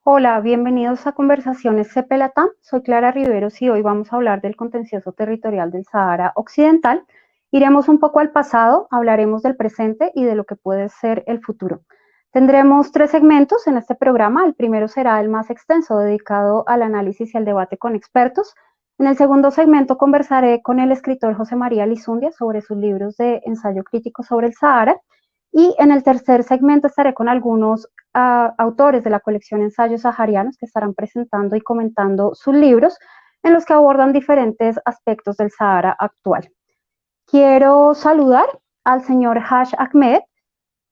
Hola, bienvenidos a Conversaciones CP-LATAM. Soy Clara Riveros y hoy vamos a hablar del contencioso territorial del Sahara Occidental. Iremos un poco al pasado, hablaremos del presente y de lo que puede ser el futuro. Tendremos 3 segmentos en este programa. El primero será el más extenso, dedicado al análisis y al debate con expertos. En el segundo segmento conversaré con el escritor José María Lizundia sobre sus libros de ensayo crítico sobre el Sahara. Y en el tercer segmento estaré con algunos autores de la colección Ensayos Saharianos que estarán presentando y comentando sus libros en los que abordan diferentes aspectos del Sahara actual. Quiero saludar al señor Hash Ahmed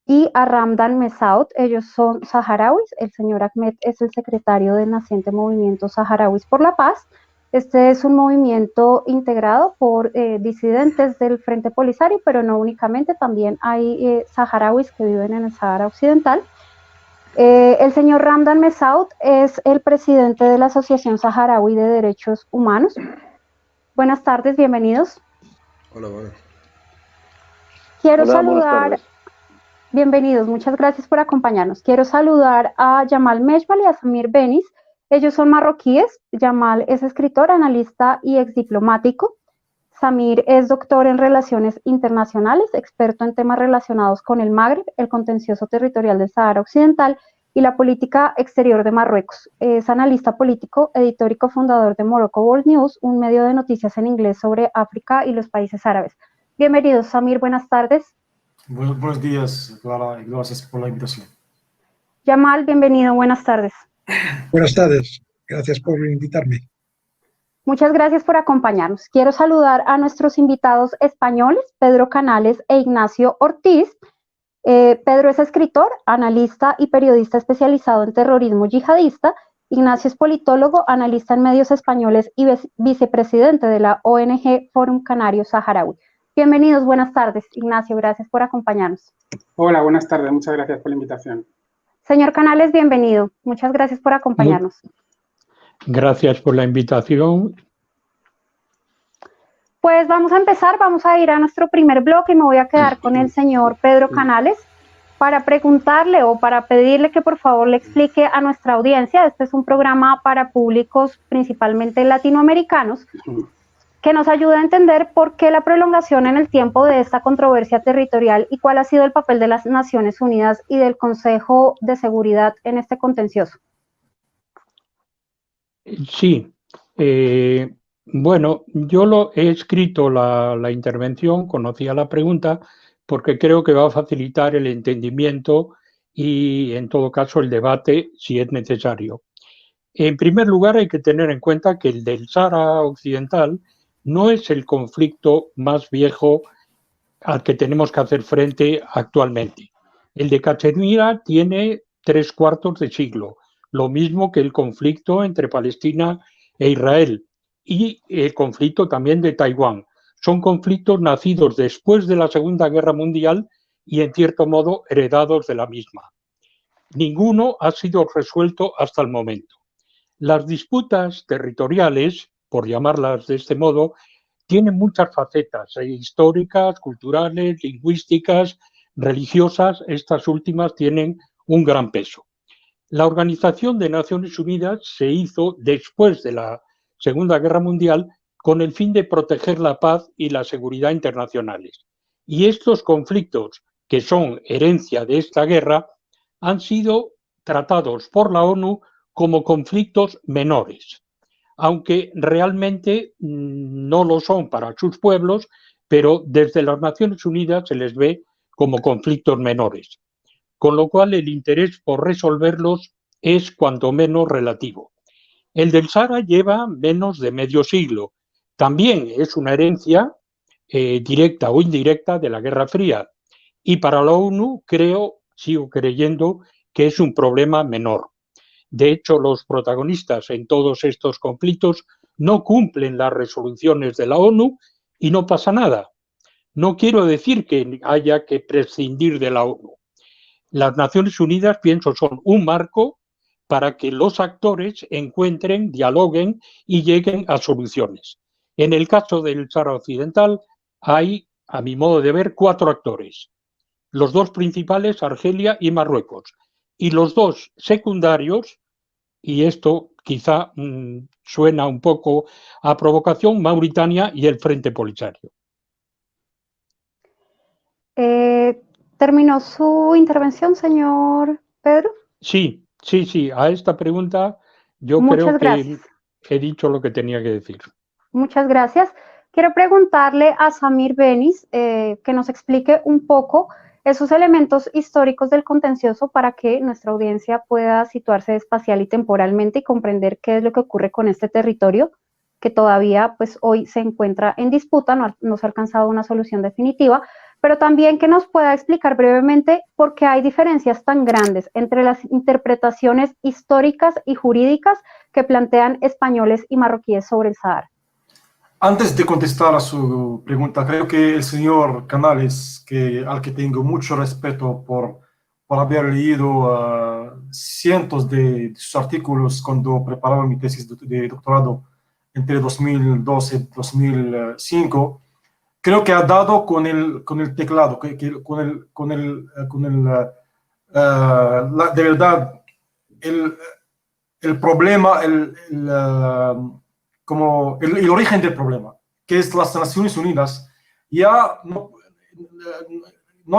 y a Ramdan Messaoud. Ellos son saharauis. El señor Ahmed es el secretario del naciente movimiento Saharauis por la Paz. Este es un movimiento integrado por disidentes del Frente Polisario, pero no únicamente, también hay saharauis que viven en el Sahara Occidental. El señor Ramdan Messaoud es el presidente de la Asociación Saharaui de Derechos Humanos. Buenas tardes, bienvenidos. Hola, bueno. Quiero saludar, bienvenidos, muchas gracias por acompañarnos. Quiero saludar a Yamal Meshbal y a Samir Benis. Ellos son marroquíes. Yamal es escritor, analista y exdiplomático. Samir es doctor en Relaciones Internacionales, experto en temas relacionados con el Magreb, el contencioso territorial del Sahara Occidental y la política exterior de Marruecos. Es analista político, editor y cofundador de Morocco World News, un medio de noticias en inglés sobre África y los países árabes. Bienvenidos, Samir, buenas tardes. Buenos días, Clara, y gracias por la invitación. Yamal, bienvenido, buenas tardes. Buenas tardes, gracias por invitarme. Muchas gracias por acompañarnos. Quiero saludar a nuestros invitados españoles, Pedro Canales e Ignacio Ortiz. Pedro es escritor, analista y periodista especializado en terrorismo yihadista. Ignacio es politólogo, analista en medios españoles y vicepresidente de la ONG Fórum Canario Saharaui. Bienvenidos, buenas tardes. Ignacio, gracias por acompañarnos. Hola, buenas tardes, muchas gracias por la invitación. Señor Canales, bienvenido. Muchas gracias por acompañarnos. Gracias por la invitación. Pues vamos a empezar, vamos a ir a nuestro primer bloque y me voy a quedar con el señor Pedro Canales para preguntarle o para pedirle que por favor le explique a nuestra audiencia. Este es un programa para públicos principalmente latinoamericanos, que nos ayude a entender por qué la prolongación en el tiempo de esta controversia territorial y cuál ha sido el papel de las Naciones Unidas y del Consejo de Seguridad en este contencioso. Sí, bueno, yo he escrito la intervención, conocía la pregunta, porque creo que va a facilitar el entendimiento y, en todo caso, el debate si es necesario. En primer lugar, hay que tener en cuenta que el del Sahara Occidental no es el conflicto más viejo al que tenemos que hacer frente actualmente. El de Cachemira tiene 3/4 de siglo, lo mismo que el conflicto entre Palestina e Israel y el conflicto también de Taiwán. Son conflictos nacidos después de la Segunda Guerra Mundial y, en cierto modo, heredados de la misma. Ninguno ha sido resuelto hasta el momento. Las disputas territoriales, por llamarlas de este modo, tienen muchas facetas, históricas, culturales, lingüísticas, religiosas. Estas últimas tienen un gran peso. La Organización de Naciones Unidas se hizo después de la Segunda Guerra Mundial con el fin de proteger la paz y la seguridad internacionales. Y estos conflictos, que son herencia de esta guerra, han sido tratados por la ONU como conflictos menores, aunque realmente no lo son para sus pueblos, pero desde las Naciones Unidas se les ve como conflictos menores, con lo cual el interés por resolverlos es cuanto menos relativo. El del Sahara lleva menos de medio siglo. También es una herencia directa o indirecta de la Guerra Fría. Y para la ONU sigo creyendo que es un problema menor. De hecho, los protagonistas en todos estos conflictos no cumplen las resoluciones de la ONU y no pasa nada. No quiero decir que haya que prescindir de la ONU. Las Naciones Unidas, pienso, son un marco para que los actores encuentren, dialoguen y lleguen a soluciones. En el caso del Sáhara Occidental hay, a mi modo de ver, 4 actores. Los 2 principales, Argelia y Marruecos. Y los 2 secundarios, y esto quizá suena un poco a provocación, Mauritania y el Frente Polisario. ¿Terminó su intervención, señor Pedro? Sí. A esta pregunta yo Muchas creo que gracias. he dicho lo que tenía que decir. Muchas gracias. Quiero preguntarle a Samir Benis que nos explique un poco esos elementos históricos del contencioso para que nuestra audiencia pueda situarse espacial y temporalmente y comprender qué es lo que ocurre con este territorio que todavía pues hoy se encuentra en disputa, no se ha alcanzado una solución definitiva, pero también que nos pueda explicar brevemente por qué hay diferencias tan grandes entre las interpretaciones históricas y jurídicas que plantean españoles y marroquíes sobre el Sahara. Antes de contestar a su pregunta, creo que el señor Canales, al que tengo mucho respeto por haber leído cientos de sus artículos cuando preparaba mi tesis de doctorado entre 2012 y 2005, creo que ha dado con el teclado, de verdad, el problema, como el origen del problema, que es las Naciones Unidas. Ya no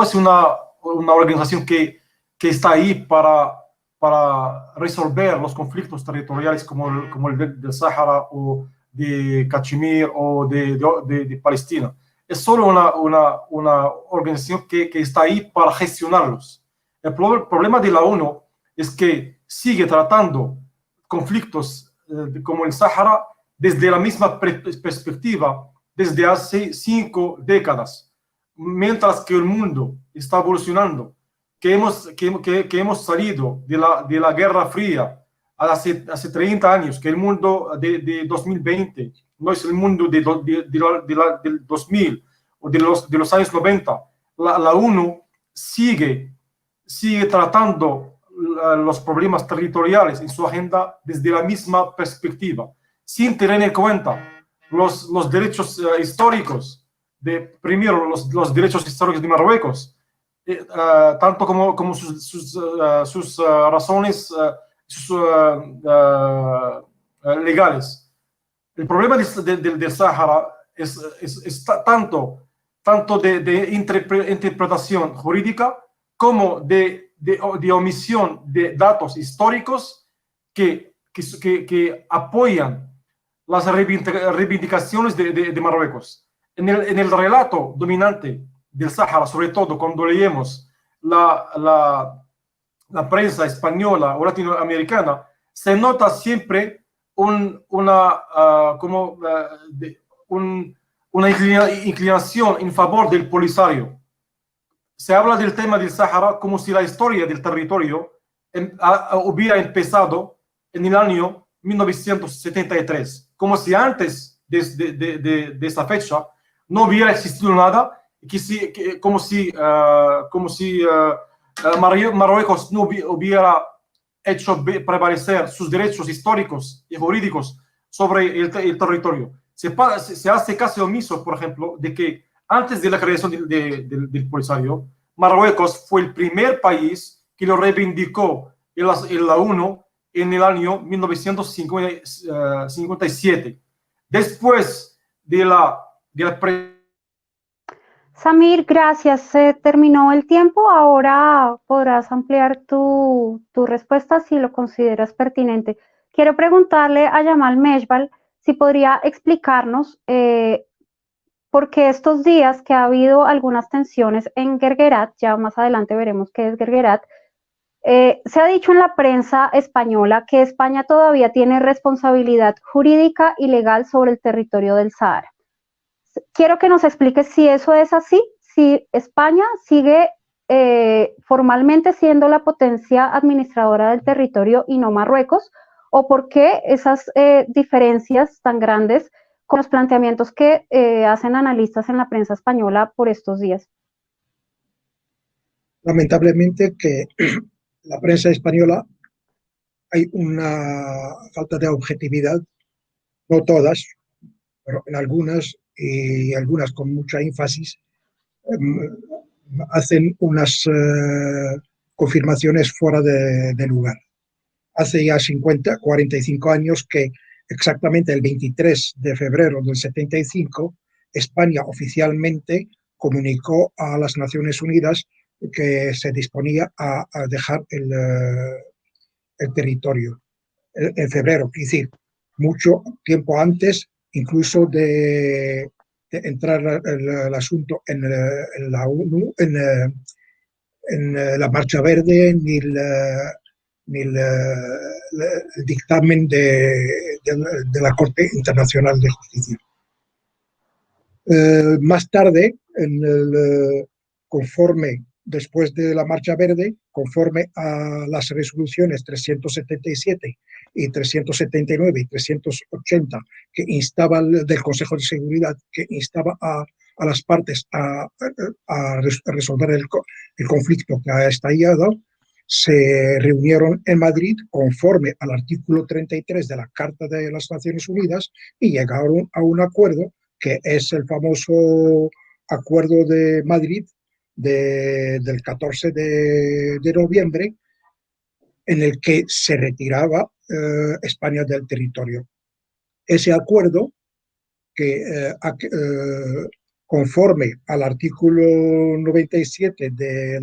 es una organización que está ahí para resolver los conflictos territoriales como el del Sáhara o de Cachemir o de Palestina. Es solo una organización que está ahí para gestionarlos. El problema de la ONU es que sigue tratando conflictos como el Sáhara desde la misma perspectiva desde hace 5 décadas, mientras que el mundo está evolucionando, que hemos salido de la Guerra Fría hace 30 años, que el mundo de 2020 no es el mundo del 2000 o de los años 90. La ONU sigue tratando los problemas territoriales en su agenda desde la misma perspectiva, sin tener en cuenta los derechos históricos, primero los derechos históricos de Marruecos, tanto como sus razones legales. El problema del Sáhara es tanto de interpretación jurídica como de omisión de datos históricos que apoyan las reivindicaciones de Marruecos. En el relato dominante del Sáhara, sobre todo cuando leemos la prensa española o latinoamericana, se nota siempre una inclinación en favor del Polisario. Se habla del tema del Sáhara como si la historia del territorio hubiera empezado en el año 1973, como si antes de esa fecha no hubiera existido nada, como si Marruecos no hubiera hecho prevalecer sus derechos históricos y jurídicos sobre el territorio. Se hace caso omiso, por ejemplo, de que antes de la creación del Polisario, Marruecos fue el primer país que lo reivindicó en la ONU en el año 1957. Después de la Samir, gracias. Se terminó el tiempo. Ahora podrás ampliar tu respuesta si lo consideras pertinente. Quiero preguntarle a Yamal Meshbal si podría explicarnos por qué estos días que ha habido algunas tensiones en Guerguerat, ya más adelante veremos qué es Guerguerat, se ha dicho en la prensa española que España todavía tiene responsabilidad jurídica y legal sobre el territorio del Sahara. Quiero que nos expliques si eso es así, si España sigue formalmente siendo la potencia administradora del territorio y no Marruecos, o por qué esas diferencias tan grandes con los planteamientos que hacen analistas en la prensa española por estos días. Lamentablemente que la prensa española hay una falta de objetividad, no todas, pero en algunas, y algunas con mucha énfasis, hacen unas confirmaciones fuera de lugar. Hace ya 45 años que exactamente el 23 de febrero del 75, España oficialmente comunicó a las Naciones Unidas que se disponía a dejar el territorio. En febrero, es decir, mucho tiempo antes incluso de entrar el asunto en la ONU, en la Marcha Verde, ni el dictamen de la Corte Internacional de Justicia. Más tarde, conforme después de la Marcha Verde, conforme a las resoluciones 377 y 379 y 380 que instaba del Consejo de Seguridad, que instaba a las partes a resolver el conflicto que ha estallado, se reunieron en Madrid conforme al artículo 33 de la Carta de las Naciones Unidas y llegaron a un acuerdo que es el famoso Acuerdo de Madrid del 14 de noviembre, en el que se retiraba España del territorio. Ese acuerdo, que conforme al artículo 97 del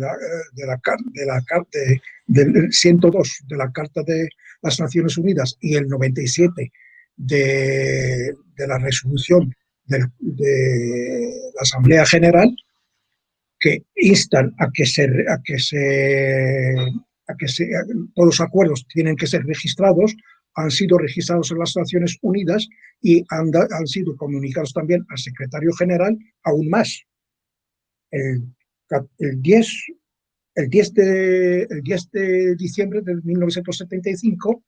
102 de la Carta de las Naciones Unidas y el 97 de la resolución de la Asamblea General, que instan a que todos los acuerdos tienen que ser registrados, han sido registrados en las Naciones Unidas y han sido comunicados también al secretario general. Aún más, el 10 de diciembre de 1975,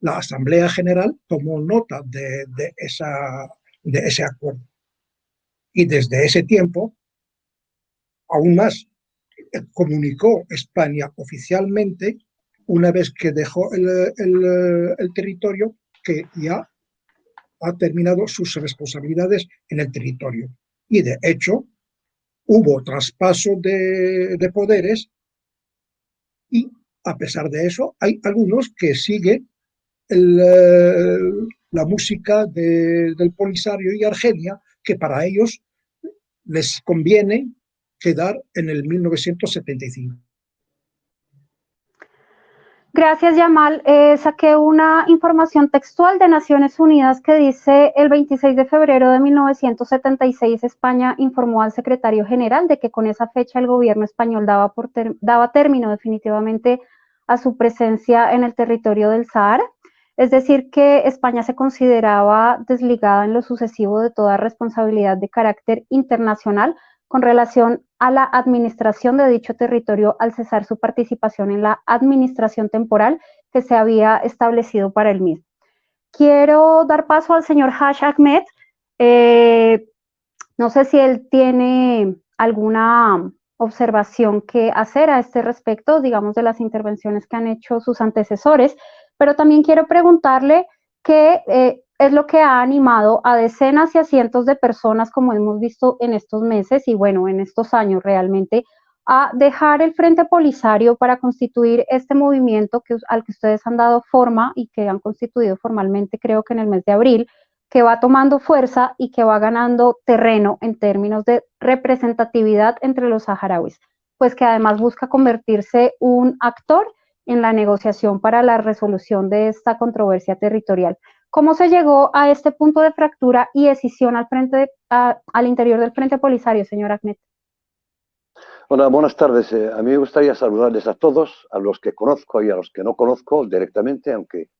la Asamblea General tomó nota de ese acuerdo. Y desde ese tiempo, aún más, comunicó España oficialmente, una vez que dejó el territorio, que ya ha terminado sus responsabilidades en el territorio. Y de hecho, hubo traspaso de poderes y, a pesar de eso, hay algunos que siguen la música del Polisario y Argelia, que para ellos les conviene quedar en el 1975. Gracias, Yamal. Saqué una información textual de Naciones Unidas que dice: el 26 de febrero de 1976, España informó al secretario general de que con esa fecha el gobierno español daba término definitivamente a su presencia en el territorio del Sahara. Es decir, que España se consideraba desligada en lo sucesivo de toda responsabilidad de carácter internacional con relación a la administración de dicho territorio al cesar su participación en la administración temporal que se había establecido para el mismo. Quiero dar paso al señor Haj Ahmed. No sé si él tiene alguna observación que hacer a este respecto, digamos, de las intervenciones que han hecho sus antecesores, pero también quiero preguntarle qué es lo que ha animado a decenas y a cientos de personas, como hemos visto en estos meses y bueno, en estos años realmente, a dejar el Frente Polisario para constituir este movimiento al que ustedes han dado forma y que han constituido formalmente, creo que en el mes de abril, que va tomando fuerza y que va ganando terreno en términos de representatividad entre los saharauis, pues que además busca convertirse un actor en la negociación para la resolución de esta controversia territorial. ¿Cómo se llegó a este punto de fractura y escisión al interior del Frente Polisario, señor Ahmed? Hola, buenas tardes. A mí me gustaría saludarles a todos, a los que conozco y a los que no conozco directamente, aunque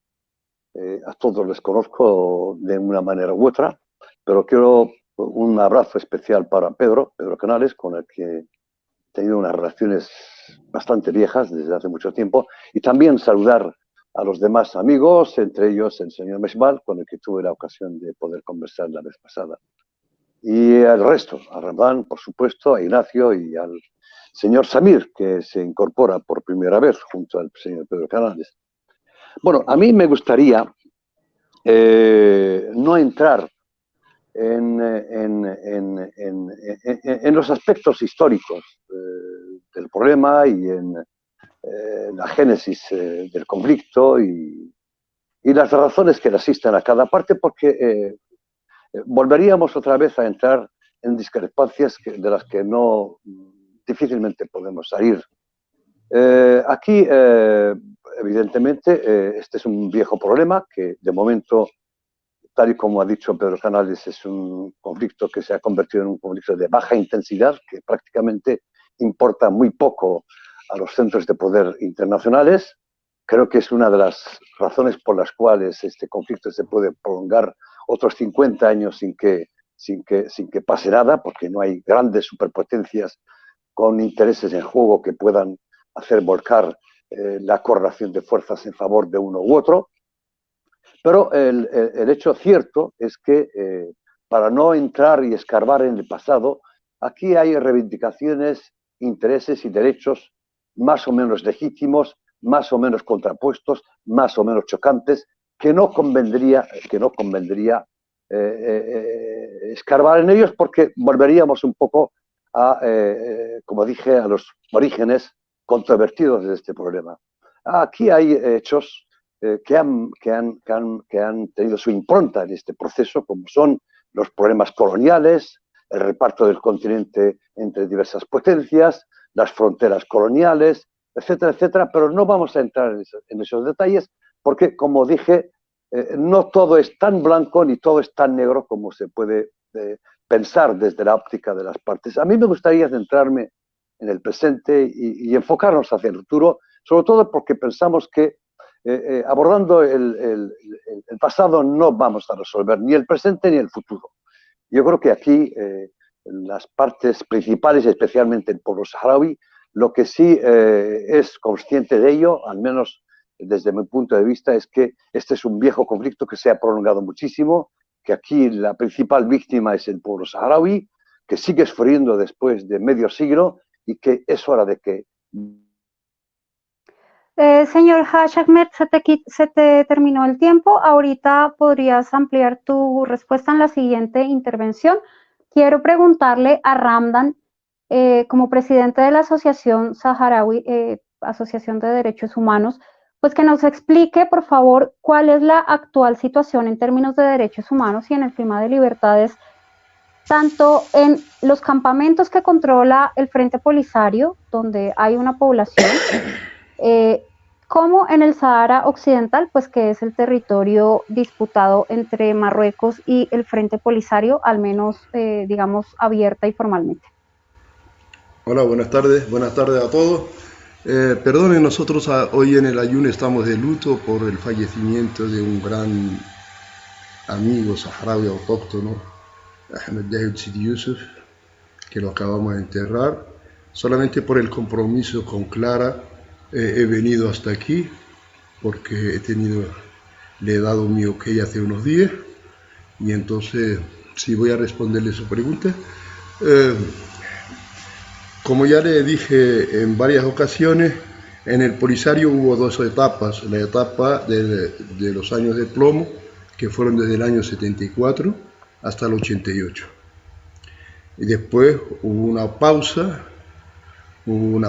a todos les conozco de una manera u otra, pero quiero un abrazo especial para Pedro Canales, con el que he tenido unas relaciones bastante viejas desde hace mucho tiempo, y también saludar a los demás amigos, entre ellos el señor Meshbal, con el que tuve la ocasión de poder conversar la vez pasada. Y al resto, a Ramán, por supuesto, a Ignacio y al señor Samir, que se incorpora por primera vez junto al señor Pedro Canales. Bueno, a mí me gustaría no entrar en los aspectos históricos del problema y en la génesis del conflicto y las razones que le asisten a cada parte, porque volveríamos otra vez a entrar en discrepancias de las que no difícilmente podemos salir. Aquí, evidentemente, este es un viejo problema que de momento, tal y como ha dicho Pedro Canales, es un conflicto que se ha convertido en un conflicto de baja intensidad, que prácticamente importa muy poco a los centros de poder internacionales. Creo que es una de las razones por las cuales este conflicto se puede prolongar otros 50 años sin que pase nada, porque no hay grandes superpotencias con intereses en juego que puedan hacer volcar la correlación de fuerzas en favor de uno u otro. Pero el hecho cierto es que para no entrar y escarbar en el pasado, aquí hay reivindicaciones, intereses y derechos más o menos legítimos, más o menos contrapuestos, más o menos chocantes, que no convendría escarbar en ellos, porque volveríamos un poco a, como dije, a los orígenes controvertidos de este problema. Aquí hay hechos que han tenido su impronta en este proceso, como son los problemas coloniales, el reparto del continente entre diversas potencias, las fronteras coloniales, etcétera, etcétera, pero no vamos a entrar en esos detalles porque, como dije, no todo es tan blanco ni todo es tan negro como se puede pensar desde la óptica de las partes. A mí me gustaría centrarme en el presente y enfocarnos hacia el futuro, sobre todo porque pensamos que abordando el pasado no vamos a resolver ni el presente ni el futuro. Yo creo que aquí las partes principales, especialmente el pueblo saharaui, lo que sí es consciente de ello, al menos desde mi punto de vista, es que este es un viejo conflicto que se ha prolongado muchísimo, que aquí la principal víctima es el pueblo saharaui, que sigue sufriendo después de medio siglo y que es hora de que... Señor Haj Ahmed, se te terminó el tiempo. Ahorita podrías ampliar tu respuesta en la siguiente intervención. Quiero preguntarle a Ramdan, como presidente de la Asociación Saharaui, Asociación de Derechos Humanos, pues que nos explique, por favor, cuál es la actual situación en términos de derechos humanos y en el clima de libertades, tanto en los campamentos que controla el Frente Polisario, donde hay una población, como en el Sahara Occidental, pues que es el territorio disputado entre Marruecos y el Frente Polisario, al menos, digamos, abierta y formalmente. Hola, buenas tardes a todos. Perdonen, nosotros hoy en el ayuno estamos de luto por el fallecimiento de un gran amigo saharaui autóctono, Ahmed Dahel Sidi Yusuf, que lo acabamos de enterrar. Solamente por el compromiso con Clara he venido hasta aquí, porque le he dado mi ok hace unos días, y entonces sí voy a responderle su pregunta. Como ya le dije en varias ocasiones, en el Polisario hubo dos etapas. La etapa de los años de plomo, que fueron desde el año 74 hasta el 88. Y después hubo una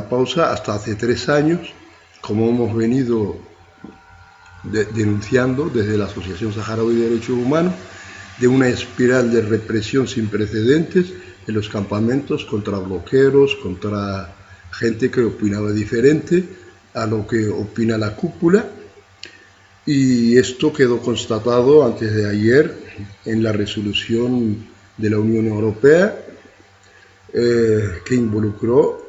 pausa hasta hace 3 años, como hemos venido denunciando desde la Asociación Saharaui de Derechos Humanos, de una espiral de represión sin precedentes en los campamentos contra bloqueros, contra gente que opinaba diferente a lo que opina la cúpula. Y esto quedó constatado antes de ayer en la resolución de la Unión Europea que involucró,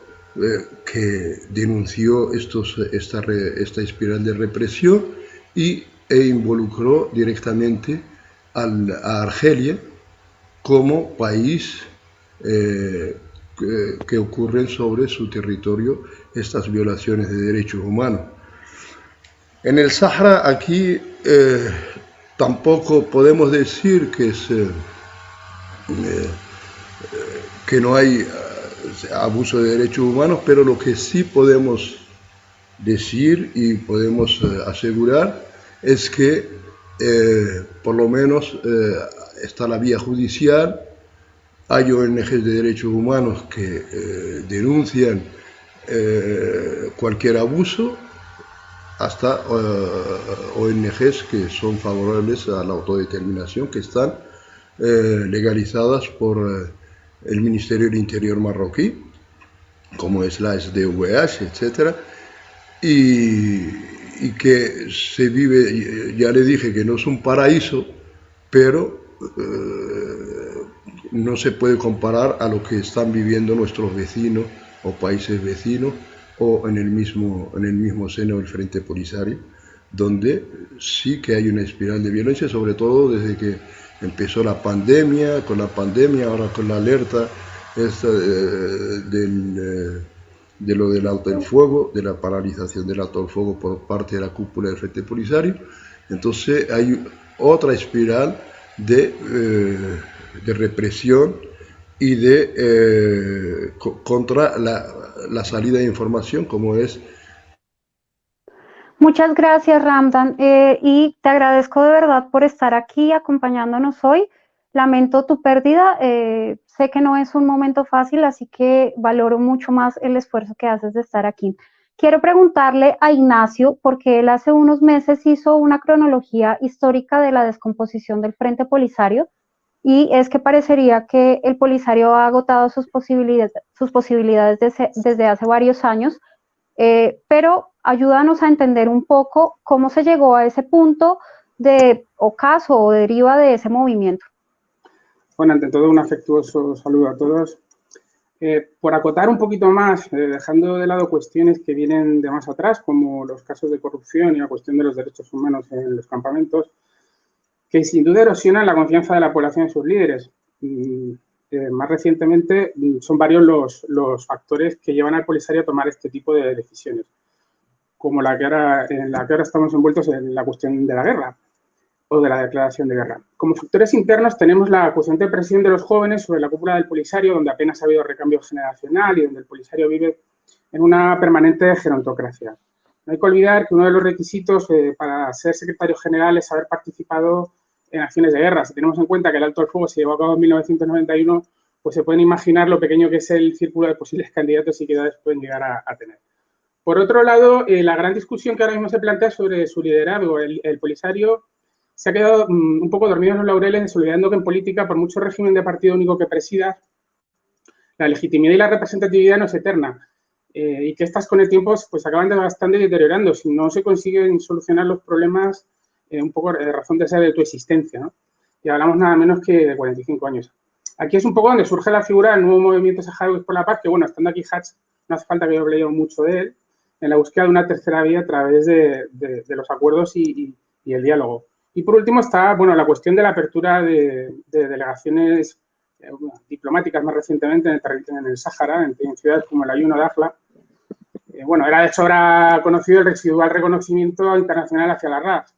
que denunció esta espiral de represión e involucró directamente a Argelia como país que ocurren sobre su territorio estas violaciones de derechos humanos. En el Sahara aquí tampoco podemos decir que no hay abuso de derechos humanos, pero lo que sí podemos decir y podemos asegurar es que por lo menos está la vía judicial, hay ONGs de derechos humanos que denuncian cualquier abuso, hasta ONGs que son favorables a la autodeterminación, que están legalizadas por el Ministerio del Interior marroquí, como es la SDVH, etc. Y que se vive, ya le dije que no es un paraíso, pero no se puede comparar a lo que están viviendo nuestros vecinos o países vecinos, o en el mismo seno del Frente Polisario, donde sí que hay una espiral de violencia, sobre todo desde que empezó la pandemia, ahora con la alerta esta de lo del alto el fuego, de la paralización del alto el fuego por parte de la cúpula del Frente Polisario. Entonces hay otra espiral de represión y de contra la salida de información, como es. Muchas gracias, Ramdan, y te agradezco de verdad por estar aquí acompañándonos hoy. Lamento tu pérdida, sé que no es un momento fácil, así que valoro mucho más el esfuerzo que haces de estar aquí. Quiero preguntarle a Ignacio, porque él hace unos meses hizo una cronología histórica de la descomposición del Frente Polisario, y es que parecería que el Polisario ha agotado sus posibilidades desde hace varios años, pero ayúdanos a entender un poco cómo se llegó a ese punto de ocaso o deriva de ese movimiento. Bueno, ante todo, un afectuoso saludo a todos. Por acotar un poquito más, dejando de lado cuestiones que vienen de más atrás, como los casos de corrupción y la cuestión de los derechos humanos en los campamentos, que sin duda erosionan la confianza de la población en sus líderes. Más recientemente son varios los factores que llevan al Polisario a tomar este tipo de decisiones, como en la que ahora estamos envueltos en la cuestión de la guerra o de la declaración de guerra. Como factores internos tenemos la creciente presión de los jóvenes sobre la cúpula del Polisario, donde apenas ha habido recambio generacional y donde el Polisario vive en una permanente gerontocracia. No hay que olvidar que uno de los requisitos para ser secretario general es haber participado en acciones de guerra. Si tenemos en cuenta que el alto al fuego se llevó a cabo en 1991, pues se pueden imaginar lo pequeño que es el círculo de posibles candidatos y qué edades pueden llegar a tener. Por otro lado, la gran discusión que ahora mismo se plantea sobre su liderazgo, el Polisario se ha quedado un poco dormido en los laureles, olvidando que en política, por mucho régimen de partido único que presida, la legitimidad y la representatividad no es eterna. Y que estas con el tiempo pues acaban desgastando y deteriorando si no se consiguen solucionar los problemas un poco de razón de ser de tu existencia, ¿no? Y hablamos nada menos que de 45 años. Aquí es un poco donde surge la figura del nuevo movimiento Saharauis por la Paz, que bueno, estando aquí Hatch, no hace falta que yo hable yo mucho de él, en la búsqueda de una tercera vía a través de los acuerdos y el diálogo. Y por último está, bueno, la cuestión de la apertura de delegaciones diplomáticas más recientemente en el Sáhara, en ciudades como el Ayuno de Afla. Bueno, era de sobra conocido el residual reconocimiento internacional hacia la RAF,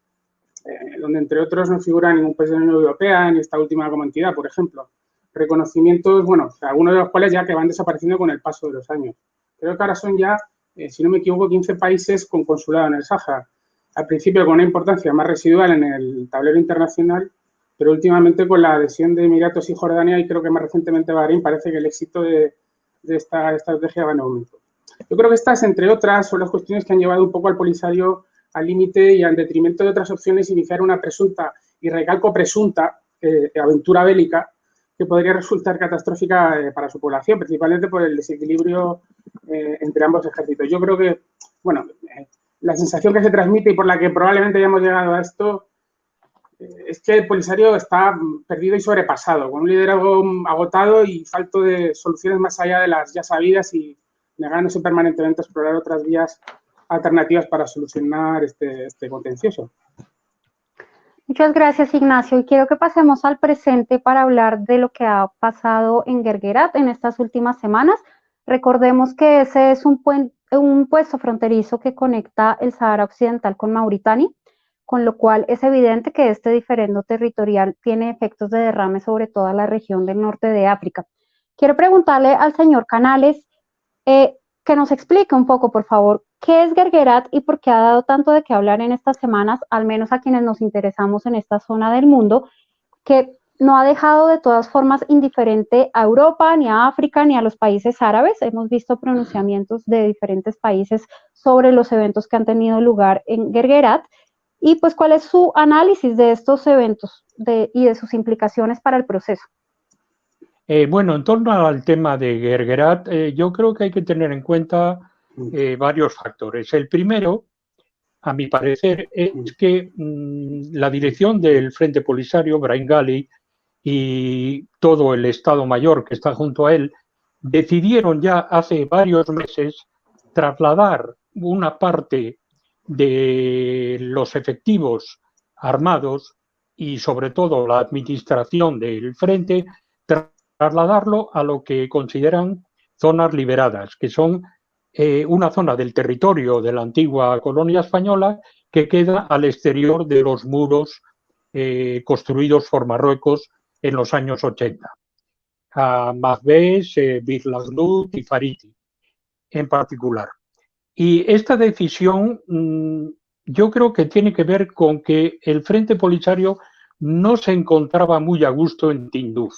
donde entre otros no figura ningún país de la Unión Europea ni esta última como entidad, por ejemplo. Reconocimientos, bueno, algunos de los cuales ya que van desapareciendo con el paso de los años. Creo que ahora son ya, si no me equivoco, 15 países con consulado en el Sáhara. Al principio con una importancia más residual en el tablero internacional, pero últimamente con la adhesión de Emiratos y Jordania y creo que más recientemente Bahrein, parece que el éxito de esta estrategia va en aumento. Yo creo que estas, entre otras, son las cuestiones que han llevado un poco al Polisario al límite y en detrimento de otras opciones iniciar una presunta, y recalco presunta, aventura bélica que podría resultar catastrófica para su población, principalmente por el desequilibrio entre ambos ejércitos. Yo creo que, bueno, la sensación que se transmite y por la que probablemente hayamos llegado a esto es que el Polisario está perdido y sobrepasado, con un liderazgo agotado y falto de soluciones más allá de las ya sabidas y negándose permanentemente a explorar otras vías alternativas para solucionar este contencioso. Muchas gracias, Ignacio. Y quiero que pasemos al presente para hablar de lo que ha pasado en Guerguerat en estas últimas semanas. Recordemos que ese es un puesto fronterizo que conecta el Sahara Occidental con Mauritania, con lo cual es evidente que este diferendo territorial tiene efectos de derrame sobre toda la región del norte de África. Quiero preguntarle al señor Canales, ¿qué que nos explique un poco, por favor, qué es Guerguerat y por qué ha dado tanto de qué hablar en estas semanas, al menos a quienes nos interesamos en esta zona del mundo, que no ha dejado de todas formas indiferente a Europa, ni a África, ni a los países árabes. Hemos visto pronunciamientos de diferentes países sobre los eventos que han tenido lugar en Guerguerat. Y pues, ¿cuál es su análisis de estos eventos y de sus implicaciones para el proceso? Bueno, en torno al tema de Guerguerat, yo creo que hay que tener en cuenta varios factores. El primero, a mi parecer, es que la dirección del Frente Polisario, Brahim Ghali, y todo el Estado Mayor que está junto a él, decidieron ya hace varios meses trasladar una parte de los efectivos armados y sobre todo la administración del frente, trasladarlo a lo que consideran zonas liberadas, que son una zona del territorio de la antigua colonia española que queda al exterior de los muros construidos por Marruecos en los años 80. A Mazbés, Bir Laghdud y Fariti en particular. Y esta decisión yo creo que tiene que ver con que el Frente Polisario no se encontraba muy a gusto en Tinduf.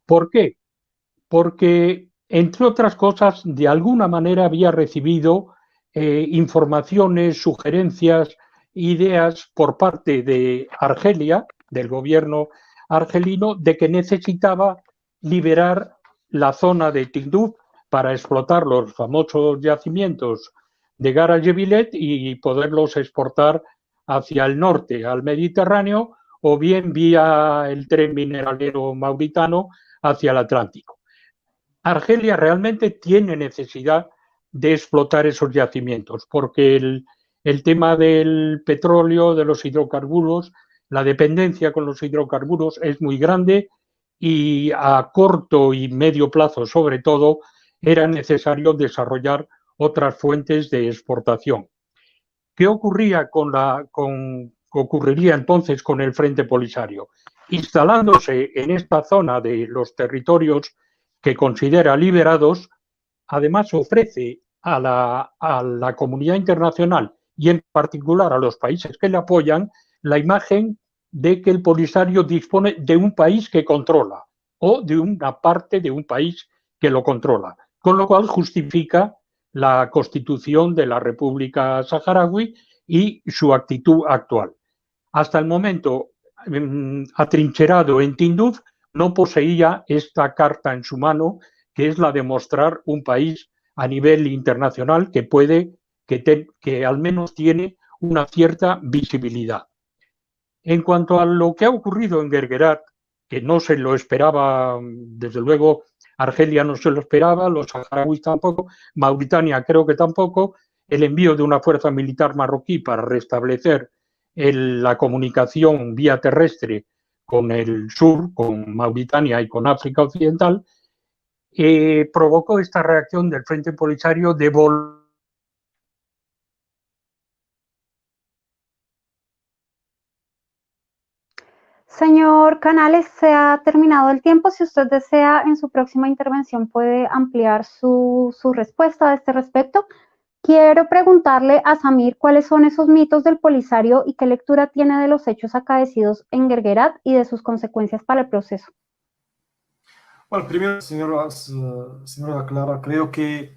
¿Por qué? Porque, entre otras cosas, de alguna manera había recibido informaciones, sugerencias, ideas por parte de Argelia, del gobierno argelino, de que necesitaba liberar la zona de Tinduf para explotar los famosos yacimientos de Gara-Yebilet y poderlos exportar hacia el norte, al Mediterráneo, o bien vía el tren mineralero mauritano hacia el Atlántico. Argelia realmente tiene necesidad de explotar esos yacimientos, porque el tema del petróleo, de los hidrocarburos, la dependencia con los hidrocarburos es muy grande y a corto y medio plazo, sobre todo, era necesario desarrollar otras fuentes de exportación. ¿Qué ocurriría entonces con el Frente Polisario? Instalándose en esta zona de los territorios que considera liberados, además ofrece a la comunidad internacional y en particular a los países que le apoyan la imagen de que el Polisario dispone de un país que controla o de una parte de un país que lo controla, con lo cual justifica la constitución de la República Saharaui y su actitud actual. Hasta el momento, atrincherado en Tinduf, no poseía esta carta en su mano, que es la de mostrar un país a nivel internacional que al menos tiene una cierta visibilidad. En cuanto a lo que ha ocurrido en Guerguerat, que no se lo esperaba, desde luego Argelia no se lo esperaba, los saharauis tampoco, Mauritania creo que tampoco, el envío de una fuerza militar marroquí para restablecer la comunicación vía terrestre con el sur, con Mauritania y con África Occidental, provocó esta reacción del Frente Polisario de volver. Señor Canales, se ha terminado el tiempo. Si usted desea, en su próxima intervención puede ampliar su respuesta a este respecto. Quiero preguntarle a Samir cuáles son esos mitos del Polisario y qué lectura tiene de los hechos acaecidos en Guerguerat y de sus consecuencias para el proceso. Bueno, primero, señora Clara, creo que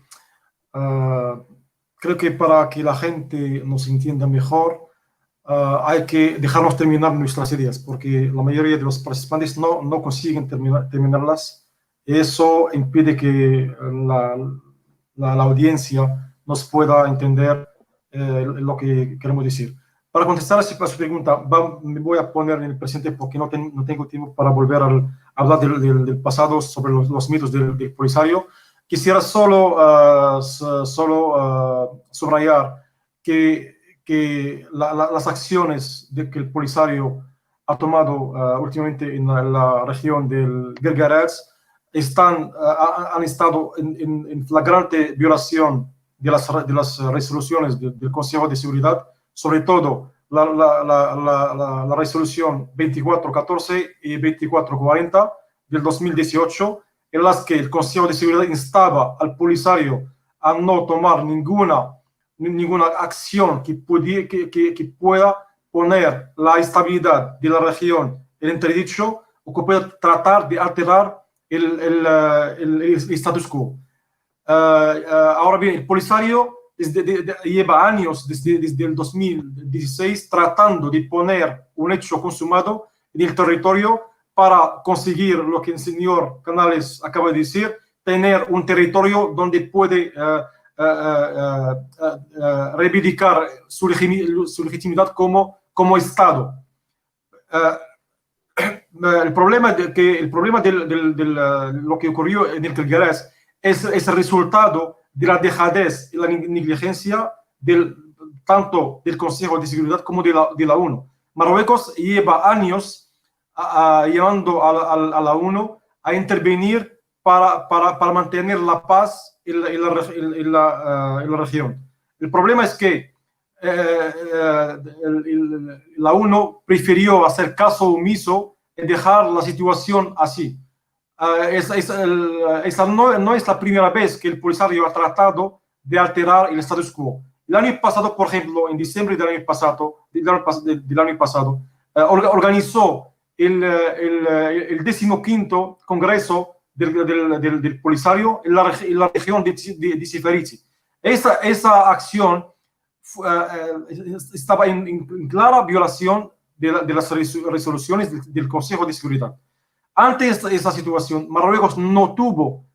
para que la gente nos entienda mejor, hay que dejarnos terminar nuestras ideas, porque la mayoría de los participantes no consiguen terminarlas. Eso impide que la audiencia nos pueda entender lo que queremos decir. Para contestar a su pregunta, me voy a poner en el presente porque no tengo tiempo para volver a hablar del pasado sobre los mitos del Polisario. Quisiera solo subrayar que las acciones que el Polisario ha tomado últimamente en la región del Guerguerat han estado en flagrante violación de las resoluciones del Consejo de Seguridad, sobre todo la resolución 2414 y 2440 del 2018, en las que el Consejo de Seguridad instaba al Polisario a no tomar ninguna acción que pueda poner la estabilidad de la región en entredicho o que pueda tratar de alterar el status quo. Ahora bien, el Polisario lleva años, desde el 2016, tratando de poner un hecho consumado en el territorio para conseguir lo que el señor Canales acaba de decir, tener un territorio donde puede reivindicar su legitimidad como Estado. El problema de lo que ocurrió en el Kelgueres es el resultado de la dejadez y la negligencia tanto del Consejo de Seguridad como de la ONU. Marruecos lleva años llevando a la ONU a intervenir para mantener la paz en la región. El problema es que la ONU prefirió hacer caso omiso y dejar la situación así. Esa no es la primera vez que el Polisario ha tratado de alterar el status quo. El año pasado, por ejemplo, en diciembre del año pasado, organizó el 15º Congreso del Polisario en la región de Ciferici. Esa acción estaba en clara violación de las resoluciones del Consejo de Seguridad. Ante esta situación, Marruecos no tuvo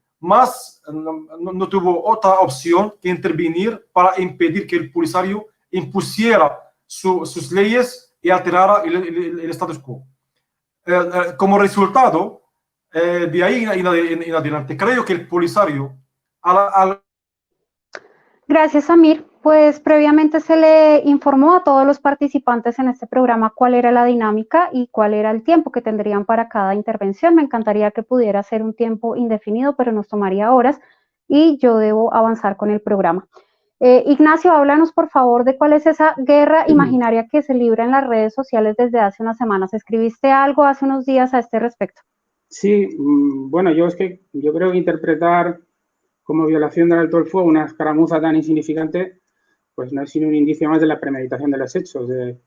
otra opción que intervenir para impedir que el Polisario impusiera sus leyes y alterara el status quo. Como resultado, de ahí en adelante, creo que el Polisario... Gracias, Amir. Pues previamente se le informó a todos los participantes en este programa cuál era la dinámica y cuál era el tiempo que tendrían para cada intervención. Me encantaría que pudiera ser un tiempo indefinido, pero nos tomaría horas y yo debo avanzar con el programa. Ignacio, háblanos por favor de cuál es esa guerra imaginaria que se libra en las redes sociales desde hace unas semanas. ¿Escribiste algo hace unos días a este respecto? Sí, bueno, yo creo que interpretar como violación del alto el fuego una escaramuza tan insignificante, pues no es sino un indicio más de la premeditación de los hechos, del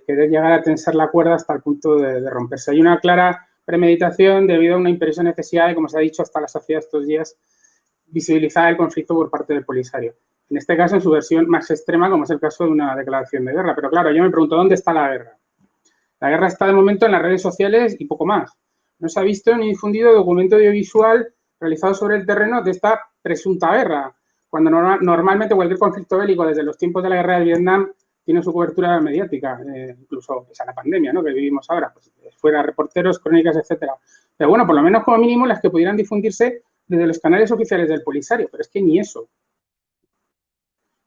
querer llegar a tensar la cuerda hasta el punto de romperse. Hay una clara premeditación debido a una imperiosa necesidad de, como se ha dicho hasta la saciedad estos días, visibilizar el conflicto por parte del Polisario. En este caso, en su versión más extrema, como es el caso de una declaración de guerra. Pero claro, yo me pregunto, ¿dónde está la guerra? La guerra está de momento en las redes sociales y poco más. No se ha visto ni difundido documento audiovisual realizado sobre el terreno de esta presunta guerra, cuando normalmente cualquier conflicto bélico desde los tiempos de la guerra de Vietnam tiene su cobertura mediática, incluso pues, a la pandemia, ¿no?, que vivimos ahora, pues, fuera reporteros, crónicas, etcétera. Pero bueno, por lo menos como mínimo las que pudieran difundirse desde los canales oficiales del Polisario, pero es que ni eso.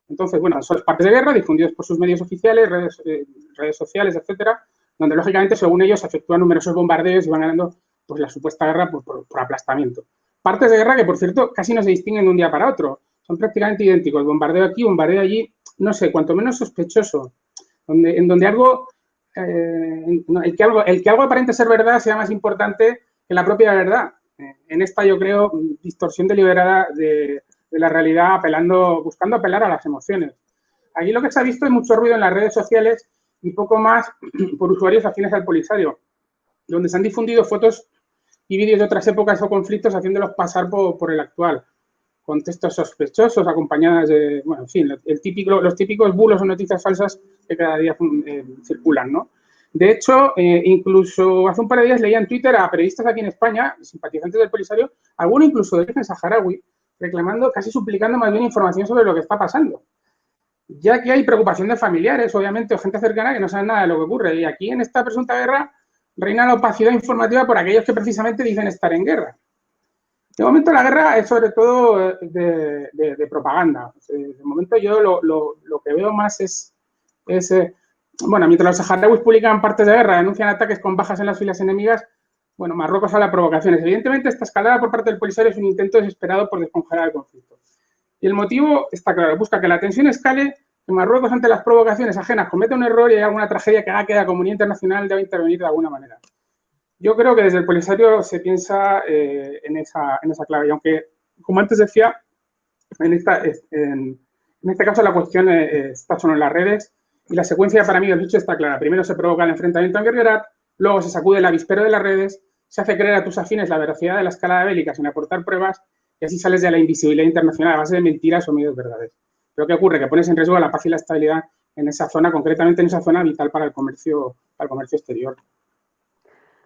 Entonces, bueno, son partes de guerra difundidos por sus medios oficiales, redes sociales, etcétera, donde lógicamente, según ellos, efectúan numerosos bombardeos y van ganando pues, la supuesta guerra por aplastamiento. Partes de guerra que, por cierto, casi no se distinguen de un día para otro. Son prácticamente idénticos. Bombardeo aquí, bombardeo allí, no sé, cuanto menos sospechoso. En donde algo, el que algo aparente ser verdad sea más importante que la propia verdad. En esta, yo creo, distorsión deliberada de la realidad, buscando apelar a las emociones. Aquí lo que se ha visto es mucho ruido en las redes sociales y poco más por usuarios afines al Polisario, donde se han difundido fotos y vídeos de otras épocas o conflictos haciéndolos pasar por el actual, con textos sospechosos acompañadas de, bueno, en fin, los típicos bulos o noticias falsas que cada día circulan, ¿no? De hecho, incluso hace un par de días leía en Twitter a periodistas aquí en España, simpatizantes del Polisario, algunos incluso de origen saharaui, reclamando, casi suplicando más bien información sobre lo que está pasando. Ya que hay preocupación de familiares, obviamente, o gente cercana que no saben nada de lo que ocurre. Y aquí en esta presunta guerra reina la opacidad informativa por aquellos que precisamente dicen estar en guerra. De momento la guerra es sobre todo de propaganda. De momento yo lo que veo más es bueno, mientras los saharauis publican partes de guerra, denuncian ataques con bajas en las filas enemigas, bueno, Marruecos habla de provocaciones. Evidentemente esta escalada por parte del Polisario es un intento desesperado por descongelar el conflicto. Y el motivo está claro, busca que la tensión escale, que Marruecos ante las provocaciones ajenas cometa un error y hay alguna tragedia que haga que la comunidad internacional deba intervenir de alguna manera. Yo creo que desde el Polisario se piensa en esa clave. Y aunque, como antes decía, en este caso la cuestión está solo en las redes y la secuencia para mí del hecho está clara. Primero se provoca el enfrentamiento en Guerguerat, luego se sacude el avispero de las redes, se hace creer a tus afines la veracidad de la escalada bélica sin aportar pruebas y así sales de la invisibilidad internacional a base de mentiras o medios verdaderos. Pero ¿qué ocurre? Que pones en riesgo la paz y la estabilidad en esa zona, concretamente en esa zona vital para el comercio exterior.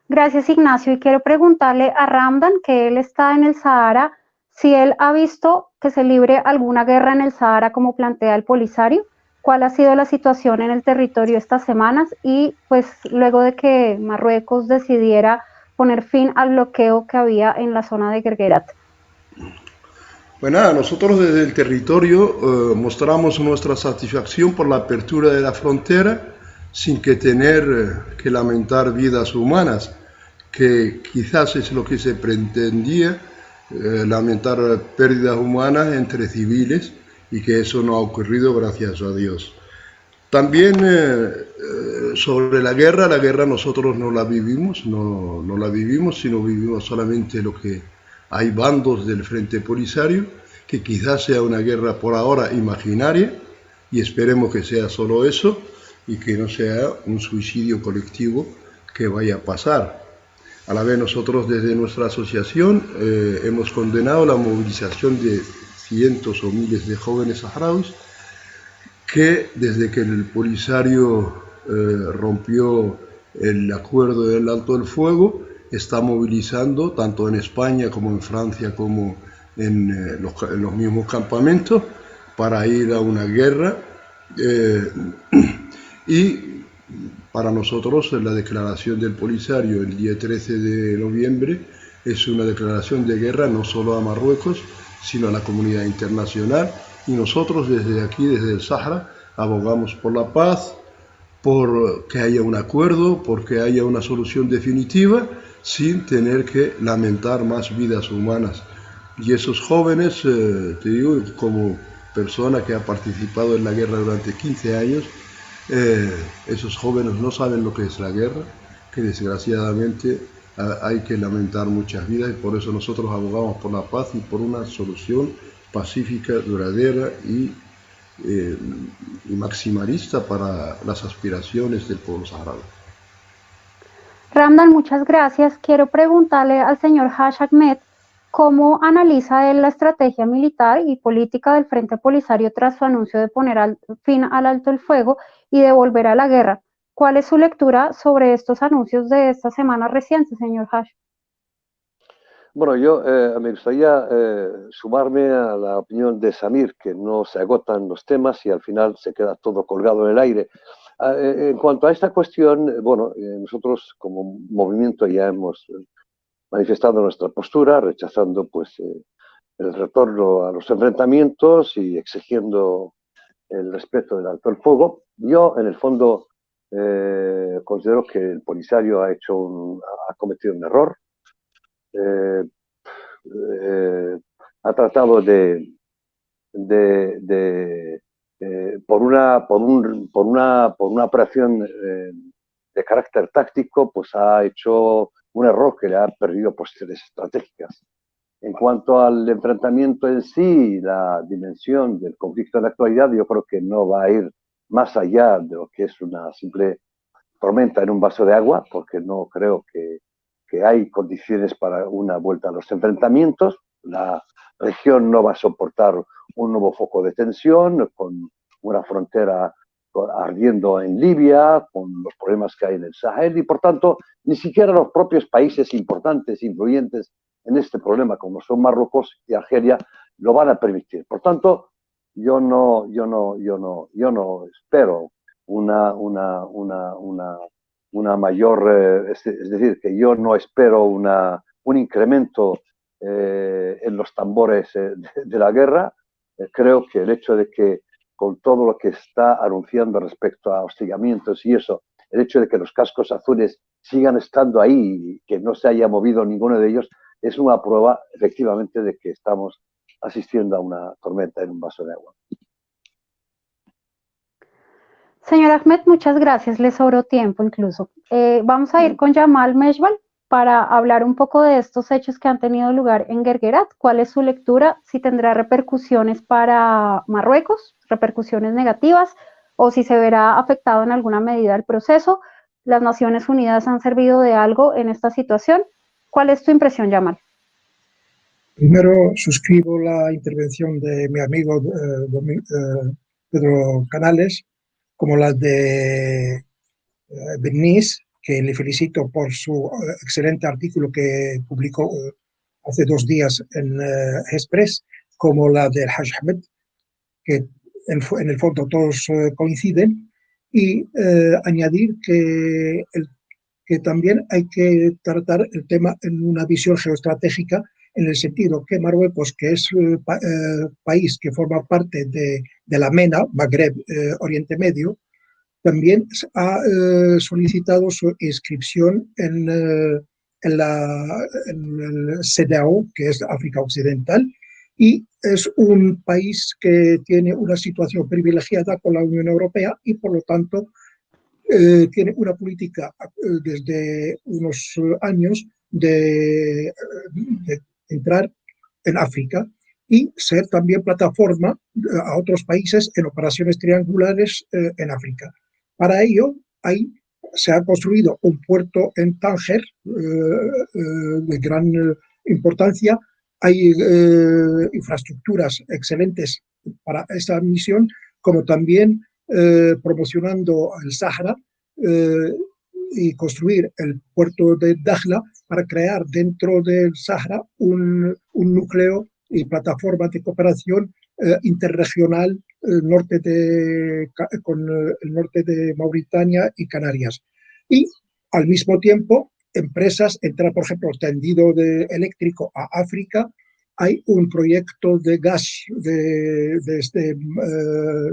Gracias, Ignacio. Y quiero preguntarle a Ramdan, que él está en el Sahara, si él ha visto que se libre alguna guerra en el Sahara como plantea el Polisario, cuál ha sido la situación en el territorio estas semanas y pues luego de que Marruecos decidiera poner fin al bloqueo que había en la zona de Guerguerat. Pues nada, nosotros desde el territorio mostramos nuestra satisfacción por la apertura de la frontera sin que tener que lamentar vidas humanas, que quizás es lo que se pretendía, lamentar pérdidas humanas entre civiles, y que eso no ha ocurrido, gracias a Dios. También sobre la guerra nosotros no la vivimos, no la vivimos, sino vivimos solamente lo que hay bandos del Frente Polisario, que quizás sea una guerra por ahora imaginaria, y esperemos que sea solo eso, y que no sea un suicidio colectivo que vaya a pasar. A la vez nosotros desde nuestra asociación hemos condenado la movilización de cientos o miles de jóvenes saharauis que desde que el Polisario rompió el acuerdo del alto el fuego está movilizando tanto en España como en Francia como en los mismos campamentos para ir a una guerra y para nosotros la declaración del Polisario el día 13 de noviembre es una declaración de guerra no solo a Marruecos sino a la comunidad internacional, y nosotros desde aquí, desde el Sahara, abogamos por la paz, por que haya un acuerdo, por que haya una solución definitiva, sin tener que lamentar más vidas humanas. Y esos jóvenes, te digo, como persona que ha participado en la guerra durante 15 años, esos jóvenes no saben lo que es la guerra, que desgraciadamente hay que lamentar muchas vidas, y por eso nosotros abogamos por la paz y por una solución pacífica, duradera y maximalista para las aspiraciones del pueblo saharaui. Ramdan, muchas gracias. Quiero preguntarle al señor Haj Ahmed cómo analiza él la estrategia militar y política del Frente Polisario tras su anuncio de poner fin al alto el fuego y de volver a la guerra. ¿Cuál es su lectura sobre estos anuncios de esta semana reciente, señor Haj? Bueno, yo me gustaría sumarme a la opinión de Samir, que no se agotan los temas y al final se queda todo colgado en el aire. En cuanto a esta cuestión, bueno, nosotros como movimiento ya hemos manifestado nuestra postura, rechazando pues el retorno a los enfrentamientos y exigiendo el respeto del alto el fuego. Yo, en el fondo, considero que el Polisario ha cometido un error. Ha tratado por una operación de carácter táctico, pues ha hecho un error que le ha perdido posiciones estratégicas. En cuanto al enfrentamiento en sí, la dimensión del conflicto en la actualidad, yo creo que no va a ir más allá de lo que es una simple tormenta en un vaso de agua, porque no creo que hay condiciones para una vuelta a los enfrentamientos. La región no va a soportar un nuevo foco de tensión, con una frontera ardiendo en Libia, con los problemas que hay en el Sahel, y por tanto, ni siquiera los propios países importantes, influyentes en este problema, como son Marruecos y Argelia, lo van a permitir. Por tanto, yo no espero una mayor, es decir, que yo no espero un incremento en los tambores de la guerra. Creo que el hecho de que con todo lo que está anunciando respecto a hostigamientos y eso, el hecho de que los cascos azules sigan estando ahí y que no se haya movido ninguno de ellos, es una prueba efectivamente de que estamos asistiendo a una tormenta en un vaso de agua. Señor Ahmed, muchas gracias, le sobró tiempo incluso. Vamos a ir con Jamal Meshbal para hablar un poco de estos hechos que han tenido lugar en Guerguerat. ¿Cuál es su lectura? Si tendrá repercusiones para Marruecos, repercusiones negativas, o si se verá afectado en alguna medida el proceso. ¿Las Naciones Unidas han servido de algo en esta situación? ¿Cuál es tu impresión, Yamal? Primero, suscribo la intervención de mi amigo Pedro Canales, como la de Bernice, que le felicito por su excelente artículo que publicó hace 2 días en Express, como la del Haj Ahmed, que en el fondo todos coinciden, y añadir que también hay que tratar el tema en una visión geoestratégica, en el sentido que Marruecos, que es país que forma parte de la MENA, Magreb, Oriente Medio, también ha solicitado su inscripción en el CEDEAO, que es África Occidental, y es un país que tiene una situación privilegiada con la Unión Europea y, por lo tanto, tiene una política desde unos años de entrar en África y ser también plataforma a otros países en operaciones triangulares en África. Para ello, se ha construido un puerto en Tánger de gran importancia. Hay infraestructuras excelentes para esta misión, como también promocionando el Sáhara y construir el puerto de Dakhla para crear dentro del Sáhara un núcleo y plataforma de cooperación interregional con el norte de Mauritania y Canarias. Y al mismo tiempo, empresas, entrar, por ejemplo, tendido eléctrico a África. Hay un proyecto de gas desde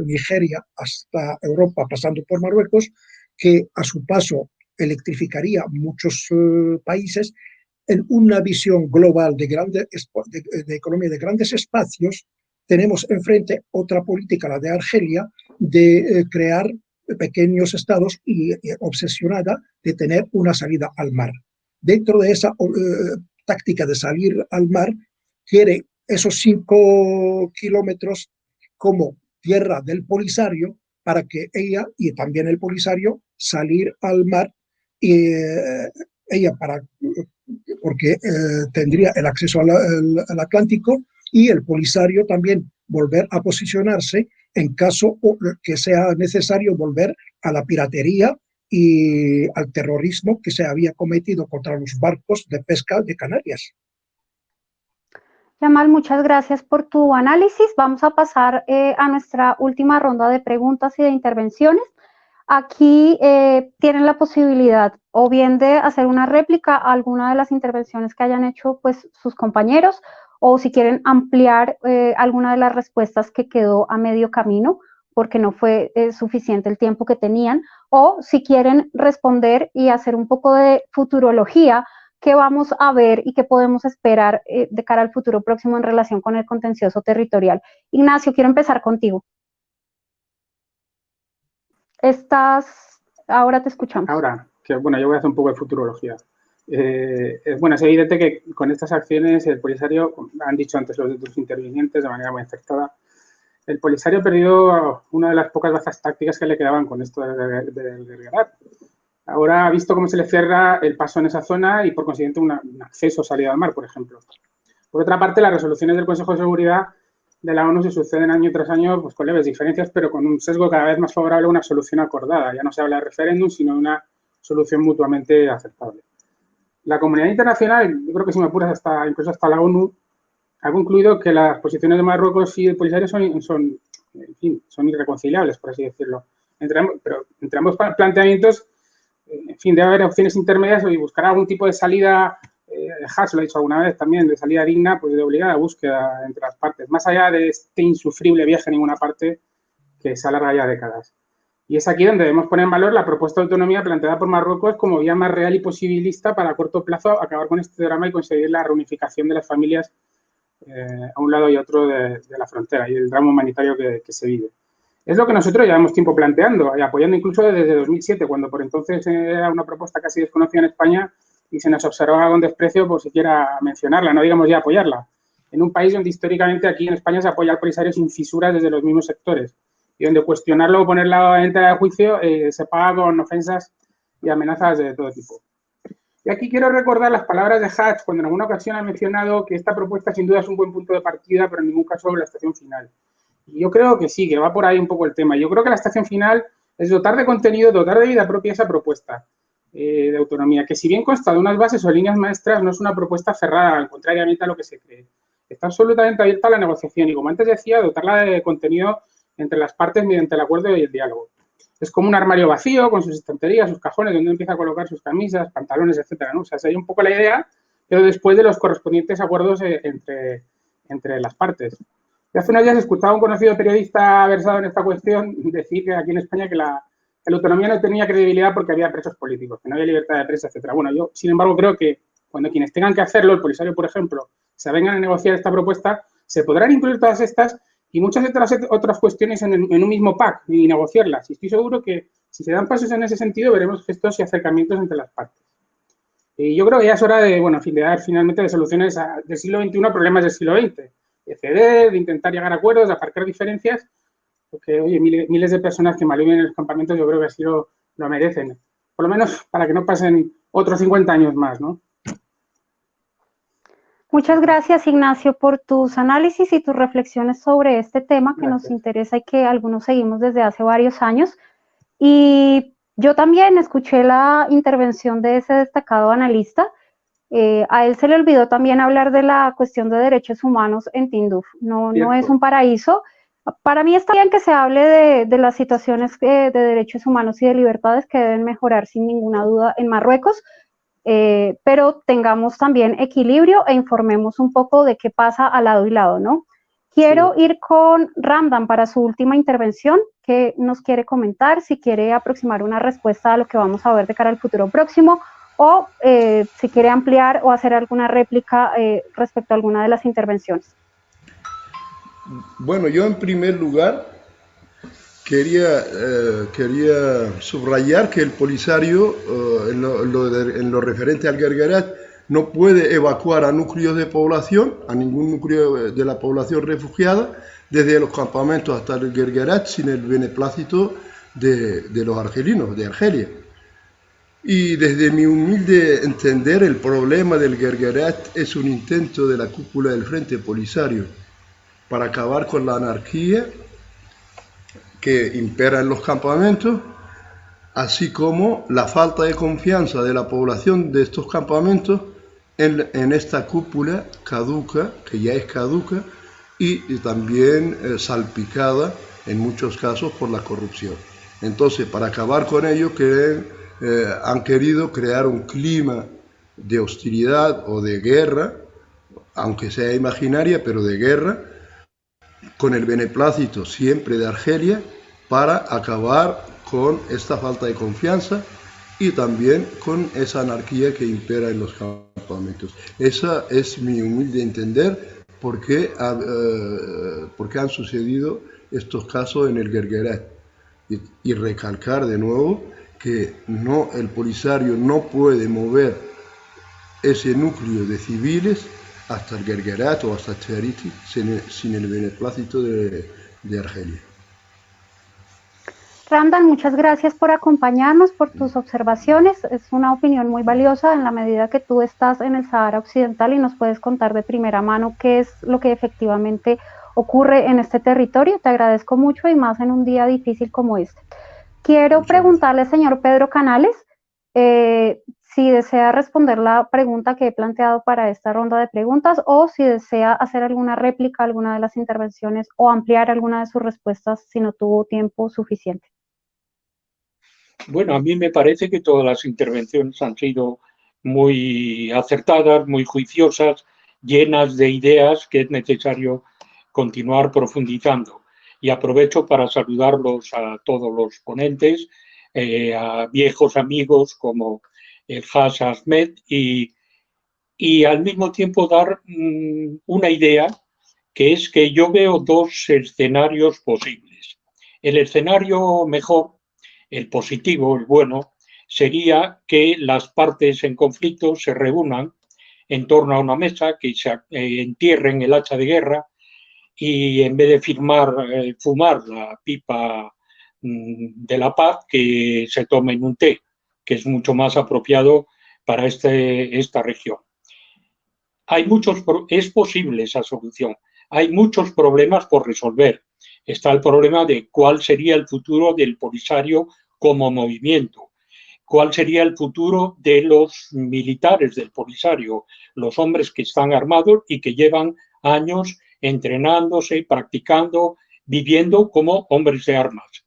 Nigeria hasta Europa, pasando por Marruecos, que a su paso electrificaría muchos países en una visión global de economía de grandes espacios. Tenemos enfrente otra política, la de Argelia, de crear pequeños estados y obsesionada de tener una salida al mar. Dentro de esa táctica de salir al mar, quiere esos 5 kilómetros como tierra del Polisario para que ella y también el Polisario salir al mar, y ella porque tendría el acceso al Atlántico, y el Polisario también volver a posicionarse en caso que sea necesario volver a la piratería y al terrorismo que se había cometido contra los barcos de pesca de Canarias. Yamal, muchas gracias por tu análisis. Vamos a pasar a nuestra última ronda de preguntas y de intervenciones. Aquí tienen la posibilidad o bien de hacer una réplica a alguna de las intervenciones que hayan hecho pues, sus compañeros, o si quieren ampliar alguna de las respuestas que quedó a medio camino porque no fue suficiente el tiempo que tenían, o si quieren responder y hacer un poco de futurología, qué vamos a ver y qué podemos esperar de cara al futuro próximo en relación con el contencioso territorial. Ignacio, quiero empezar contigo. Ahora te escuchamos. Ahora, que bueno, yo voy a hacer un poco de futurología. Bueno, es evidente que con estas acciones el Polisario, han dicho antes los otros intervinientes de manera muy acertada, el Polisario ha perdido una de las pocas bazas tácticas que le quedaban con esto del Guerguerat. Ahora ha visto cómo se le cierra el paso en esa zona y por consiguiente un acceso o salida al mar, por ejemplo. Por otra parte, las resoluciones del Consejo de Seguridad de la ONU se suceden año tras año pues, con leves diferencias, pero con un sesgo cada vez más favorable a una solución acordada. Ya no se habla de referéndum, sino de una solución mutuamente aceptable. La comunidad internacional, yo creo que si me apuras incluso hasta la ONU, ha concluido que las posiciones de Marruecos y el Polisario son irreconciliables, por así decirlo. Pero entre ambos planteamientos, en fin, debe haber opciones intermedias y buscar algún tipo de salida, Haas lo ha dicho alguna vez también, de salida digna, pues de obligada búsqueda entre las partes, más allá de este insufrible viaje a ninguna parte que se alarga ya décadas. Y es aquí donde debemos poner en valor la propuesta de autonomía planteada por Marruecos como vía más real y posibilista para a corto plazo acabar con este drama y conseguir la reunificación de las familias a un lado y otro de la frontera y el drama humanitario que se vive. Es lo que nosotros llevamos tiempo planteando y apoyando incluso desde 2007, cuando por entonces era una propuesta casi desconocida en España y se nos observa con desprecio por siquiera mencionarla, no digamos ya apoyarla. En un país donde históricamente aquí en España se apoya al Polisario sin fisuras desde los mismos sectores y donde cuestionarlo o ponerla en tela de juicio se paga con ofensas y amenazas de todo tipo. Y aquí quiero recordar las palabras de Hatch cuando en alguna ocasión ha mencionado que esta propuesta sin duda es un buen punto de partida, pero en ningún caso la estación final. Y yo creo que sí, que va por ahí un poco el tema. Yo creo que la estación final es dotar de contenido, dotar de vida propia esa propuesta de autonomía, que si bien consta de unas bases o líneas maestras, no es una propuesta cerrada, contrariamente a lo que se cree. Está absolutamente abierta a la negociación y, como antes decía, dotarla de contenido entre las partes mediante el acuerdo y el diálogo. Es como un armario vacío con sus estanterías, sus cajones, donde empieza a colocar sus camisas, pantalones, etcétera, ¿no? O sea, esa es un poco la idea, pero después de los correspondientes acuerdos entre las partes. Y hace unos días escuchaba a un conocido periodista versado en esta cuestión decir que aquí en España que la autonomía no tenía credibilidad porque había presos políticos, que no había libertad de prensa, etcétera. Bueno, yo, sin embargo, creo que cuando quienes tengan que hacerlo, el Polisario, por ejemplo, se vengan a negociar esta propuesta, se podrán incluir todas estas y muchas otras cuestiones en un mismo pack y negociarlas. Y estoy seguro que si se dan pasos en ese sentido, veremos gestos y acercamientos entre las partes. Y yo creo que ya es hora de, bueno, en fin, de dar finalmente de soluciones del siglo XXI a problemas del siglo XX. De ceder, de intentar llegar a acuerdos, de aparcar diferencias, porque, oye, miles de personas que malviven en los campamentos yo creo que así lo merecen. Por lo menos para que no pasen otros 50 años más, ¿no? Muchas gracias, Ignacio, por tus análisis y tus reflexiones sobre este tema que nos interesa y que algunos seguimos desde hace varios años. Y yo también escuché la intervención de ese destacado analista. A él se le olvidó también hablar de la cuestión de derechos humanos en Tinduf. No es un paraíso. Para mí está bien que se hable de las situaciones de derechos humanos y de libertades que deben mejorar sin ninguna duda en Marruecos, pero tengamos también equilibrio e informemos un poco de qué pasa al lado y lado, ¿no? Quiero ir con Ramdan para su última intervención, que nos quiere comentar, si quiere aproximar una respuesta a lo que vamos a ver de cara al futuro próximo, o si quiere ampliar o hacer alguna réplica respecto a alguna de las intervenciones. Bueno, yo en primer lugar quería subrayar que el Polisario, en lo referente al Guerguerat, no puede evacuar a núcleos de población, a ningún núcleo de la población refugiada, desde los campamentos hasta el Guerguerat, sin el beneplácito de los argelinos, de Argelia. Y desde mi humilde entender, el problema del Guerguerat es un intento de la cúpula del Frente Polisario para acabar con la anarquía que impera en los campamentos, así como la falta de confianza de la población de estos campamentos en esta cúpula caduca, que ya es caduca, y también salpicada en muchos casos por la corrupción. Entonces, para acabar con ello, han querido crear un clima de hostilidad o de guerra, aunque sea imaginaria, pero de guerra, con el beneplácito siempre de Argelia, para acabar con esta falta de confianza y también con esa anarquía que impera en los campamentos. Esa es mi humilde entender por qué han sucedido estos casos en el Guerguerat. Y recalcar de nuevo que el Polisario no puede mover ese núcleo de civiles hasta el Guerguerat o hasta Charity sin el beneplácito de Argelia. Ramdan, muchas gracias por acompañarnos, por tus observaciones. Es una opinión muy valiosa en la medida que tú estás en el Sahara Occidental y nos puedes contar de primera mano qué es lo que efectivamente ocurre en este territorio. Te agradezco mucho y más en un día difícil como este. Quiero preguntarle, señor Pedro Canales, si desea responder la pregunta que he planteado para esta ronda de preguntas o si desea hacer alguna réplica a alguna de las intervenciones o ampliar alguna de sus respuestas si no tuvo tiempo suficiente. Bueno, a mí me parece que todas las intervenciones han sido muy acertadas, muy juiciosas, llenas de ideas que es necesario continuar profundizando. Y aprovecho para saludarlos a todos los ponentes, a viejos amigos como el Has Ahmed y al mismo tiempo dar una idea, que es que yo veo dos escenarios posibles. El escenario mejor, el positivo, el bueno, sería que las partes en conflicto se reúnan en torno a una mesa, que se entierren el hacha de guerra y en vez de fumar la pipa de la paz, que se tomen un té, que es mucho más apropiado para esta región. Es posible esa solución. Hay muchos problemas por resolver. Está el problema de cuál sería el futuro del Polisario como movimiento, cuál sería el futuro de los militares del Polisario, los hombres que están armados y que llevan años entrenándose, practicando, viviendo como hombres de armas.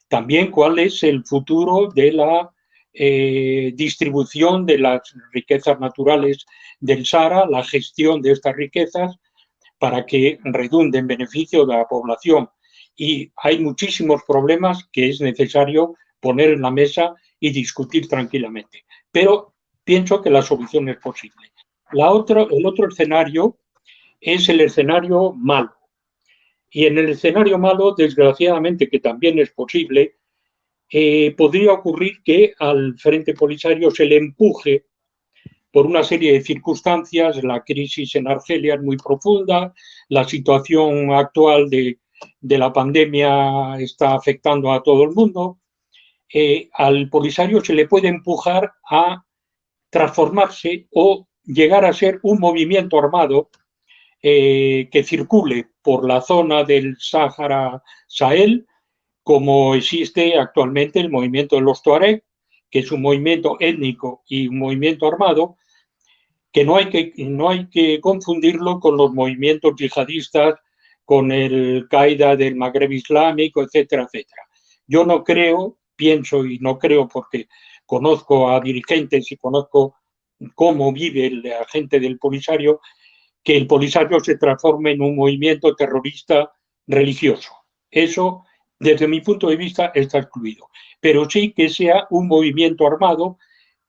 También cuál es el futuro de la distribución de las riquezas naturales del Sahara, la gestión de estas riquezas para que redunde en beneficio de la población. Y hay muchísimos problemas que es necesario poner en la mesa y discutir tranquilamente. Pero pienso que la solución es posible. El otro escenario es el escenario malo. Y en el escenario malo, desgraciadamente, que también es posible, podría ocurrir que al Frente Polisario se le empuje por una serie de circunstancias. La crisis en Argelia es muy profunda, la situación actual de la pandemia está afectando a todo el mundo. Al Polisario se le puede empujar a transformarse o llegar a ser un movimiento armado que circule por la zona del Sáhara-Sahel, como existe actualmente el movimiento de los Tuareg, que es un movimiento étnico y un movimiento armado, que no hay que confundirlo con los movimientos yihadistas, con el Qaeda del Magreb Islámico, etcétera, etcétera. Yo no creo, pienso y no creo porque conozco a dirigentes y conozco cómo vive la gente del Polisario, que el Polisario se transforme en un movimiento terrorista religioso. Eso, desde mi punto de vista, está excluido. Pero sí que sea un movimiento armado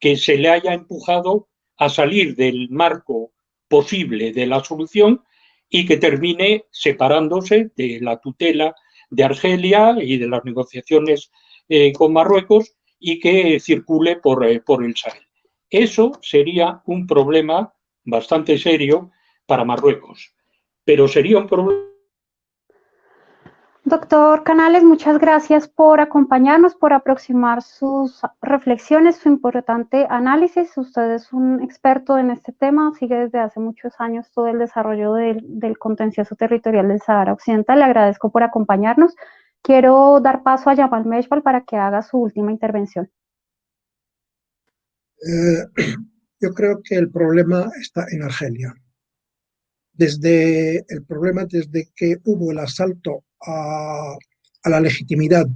que se le haya empujado a salir del marco posible de la solución y que termine separándose de la tutela de Argelia y de las negociaciones con Marruecos y que circule por el Sahel. Eso sería un problema bastante serio para Marruecos, pero sería un problema. Doctor Canales, muchas gracias por acompañarnos, por aproximar sus reflexiones, su importante análisis. Usted es un experto en este tema, sigue desde hace muchos años todo el desarrollo del contencioso territorial del Sahara Occidental. Le agradezco por acompañarnos. Quiero dar paso a Yamal Meshbal para que haga su última intervención. Yo creo que el problema está en Argelia. Desde que hubo el asalto a la legitimidad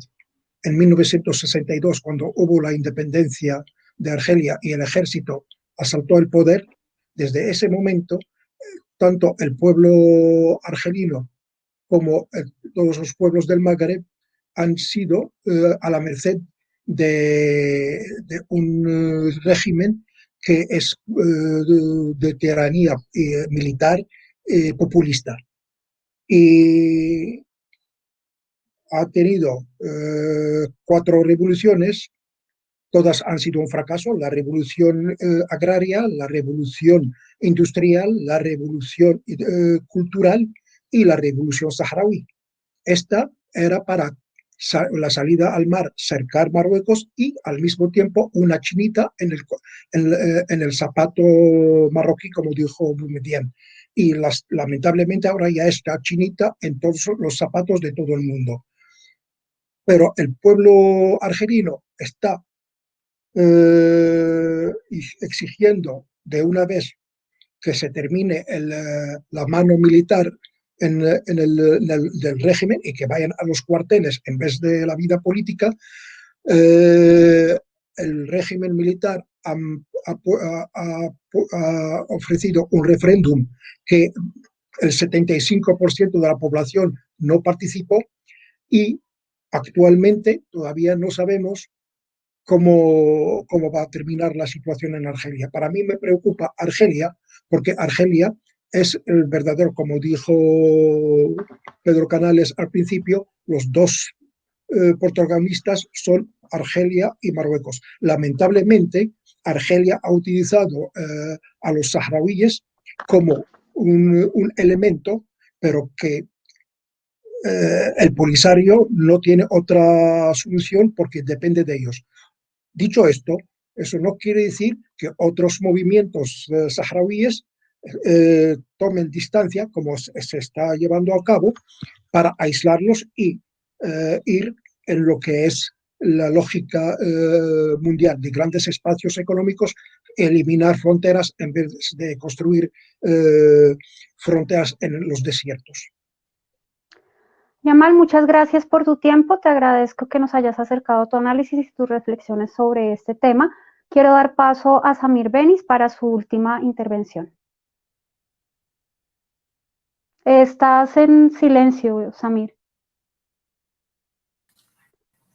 en 1962, cuando hubo la independencia de Argelia y el ejército asaltó el poder, desde ese momento, tanto el pueblo argelino como todos los pueblos del Magreb han sido a la merced de un régimen que es de tiranía militar populista. Y ha tenido 4 revoluciones, todas han sido un fracaso: la revolución agraria, la revolución industrial, la revolución cultural y la revolución saharaui. Esta era para la salida al mar, cercar Marruecos y al mismo tiempo una chinita en el zapato marroquí, como dijo Boumediene. Y lamentablemente ahora ya está chinita en todos los zapatos de todo el mundo. Pero el pueblo argelino está exigiendo de una vez que se termine la mano militar del régimen y que vayan a los cuarteles en vez de la vida política. El régimen militar ha ofrecido un referéndum que el 75% de la población no participó y actualmente todavía no sabemos cómo va a terminar la situación en Argelia. Para mí me preocupa Argelia, porque Argelia es el verdadero, como dijo Pedro Canales al principio, los dos protagonistas son Argelia y Marruecos. Lamentablemente, Argelia ha utilizado a los saharauíes como un elemento, pero que el Polisario no tiene otra solución porque depende de ellos. Dicho esto, eso no quiere decir que otros movimientos saharauíes tomen distancia, como se está llevando a cabo, para aislarlos y ir en lo que es la lógica mundial de grandes espacios económicos, eliminar fronteras en vez de construir fronteras en los desiertos. Yamal, muchas gracias por tu tiempo. Te agradezco que nos hayas acercado tu análisis y tus reflexiones sobre este tema. Quiero dar paso a Samir Benis para su última intervención. Estás en silencio, Samir.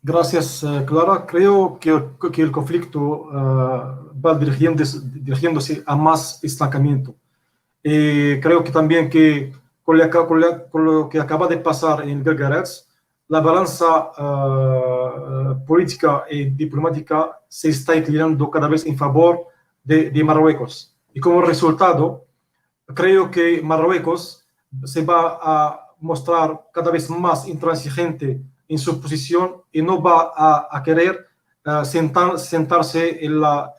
Gracias, Clara. Creo que el conflicto va dirigiéndose a más estancamiento. Creo que también que con lo que acaba de pasar en Guelgueres, la balanza política y diplomática se está inclinando cada vez en favor de Marruecos. Y como resultado, creo que Marruecos se va a mostrar cada vez más intransigente en su posición y no va a querer sentarse en la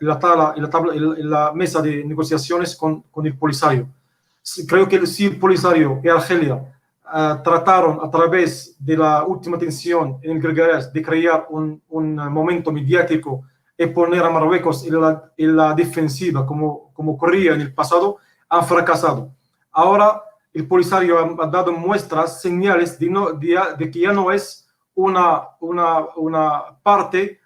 mesa de negociaciones con el Polisario. Creo que si el Polisario y Argelia trataron a través de la última tensión en Guelgueres de crear un momento mediático y poner a Marruecos en la defensiva como ocurría en el pasado, han fracasado. Ahora el Polisario ha dado muestras, señales de que ya no es una parte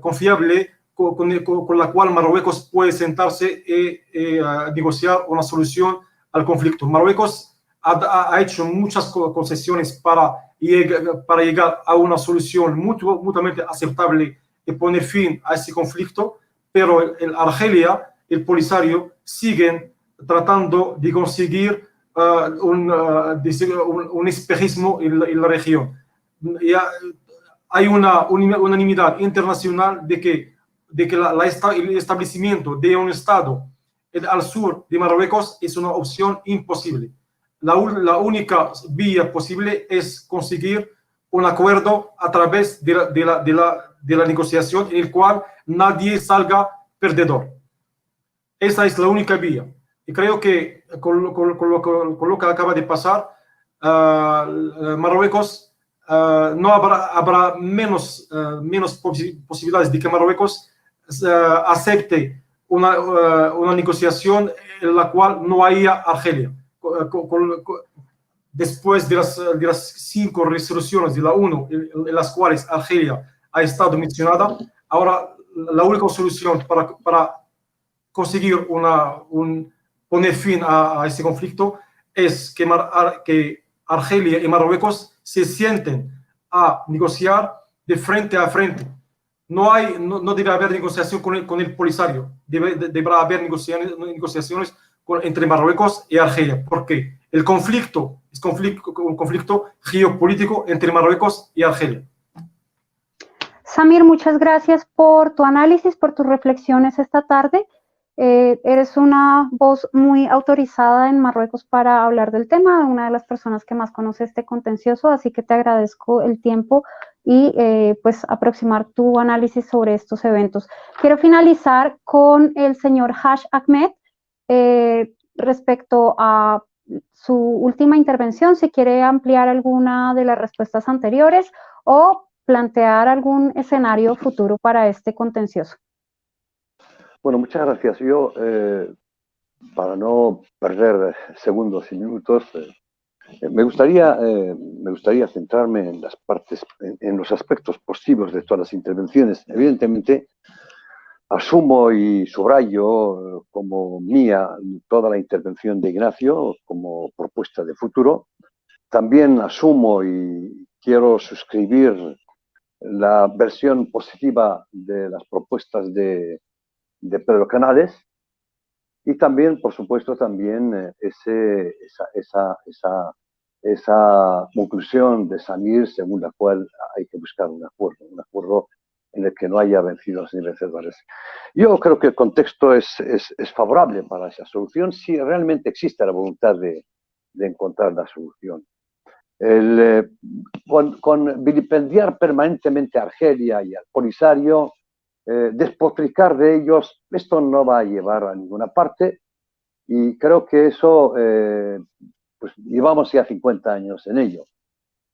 confiable con la cual Marruecos puede sentarse y negociar una solución al conflicto. Marruecos ha hecho muchas concesiones para llegar a una solución mutuamente aceptable y poner fin a ese conflicto, pero en Argelia, el Polisario, siguen tratando de conseguir un espejismo en la región. Ya hay una unanimidad internacional de que el establecimiento de un Estado al sur de Marruecos es una opción imposible. La única vía posible es conseguir un acuerdo a través de la negociación en el cual nadie salga perdedor. Esa es la única vía. Y creo que con lo que acaba de pasar, Marruecos no habrá menos posibilidades de que Marruecos acepte una negociación en la cual no haya Argelia. Después de las 5 resoluciones de la ONU en las cuales Argelia ha estado mencionada, ahora la única solución para conseguir poner fin a ese conflicto es que Argelia y Marruecos se sienten a negociar de frente a frente. No debe haber negociación con el Polisario, deberá haber negociaciones entre Marruecos y Argelia, porque el conflicto es un conflicto geopolítico entre Marruecos y Argelia. Samir, muchas gracias por tu análisis, por tus reflexiones esta tarde. Eres una voz muy autorizada en Marruecos para hablar del tema, una de las personas que más conoce este contencioso, así que te agradezco el tiempo y pues aproximar tu análisis sobre estos eventos. Quiero finalizar con el señor Hash Ahmed respecto a su última intervención, si quiere ampliar alguna de las respuestas anteriores o plantear algún escenario futuro para este contencioso. Bueno, muchas gracias. Yo, para no perder segundos y minutos, me gustaría centrarme en las partes, en los aspectos positivos de todas las intervenciones. Evidentemente, asumo y subrayo como mía toda la intervención de Ignacio como propuesta de futuro. También asumo y quiero suscribir la versión positiva de las propuestas de Pedro Canales y también, por supuesto, también esa esa conclusión de Samir según la cual hay que buscar un acuerdo en el que no haya vencidos ni vencedores. Yo creo que el contexto es favorable para esa solución si realmente existe la voluntad de encontrar la solución. Con vilipendiar permanentemente a Argelia y al Polisario, despotricar de ellos, esto no va a llevar a ninguna parte, y creo que eso, pues llevamos ya 50 años en ello.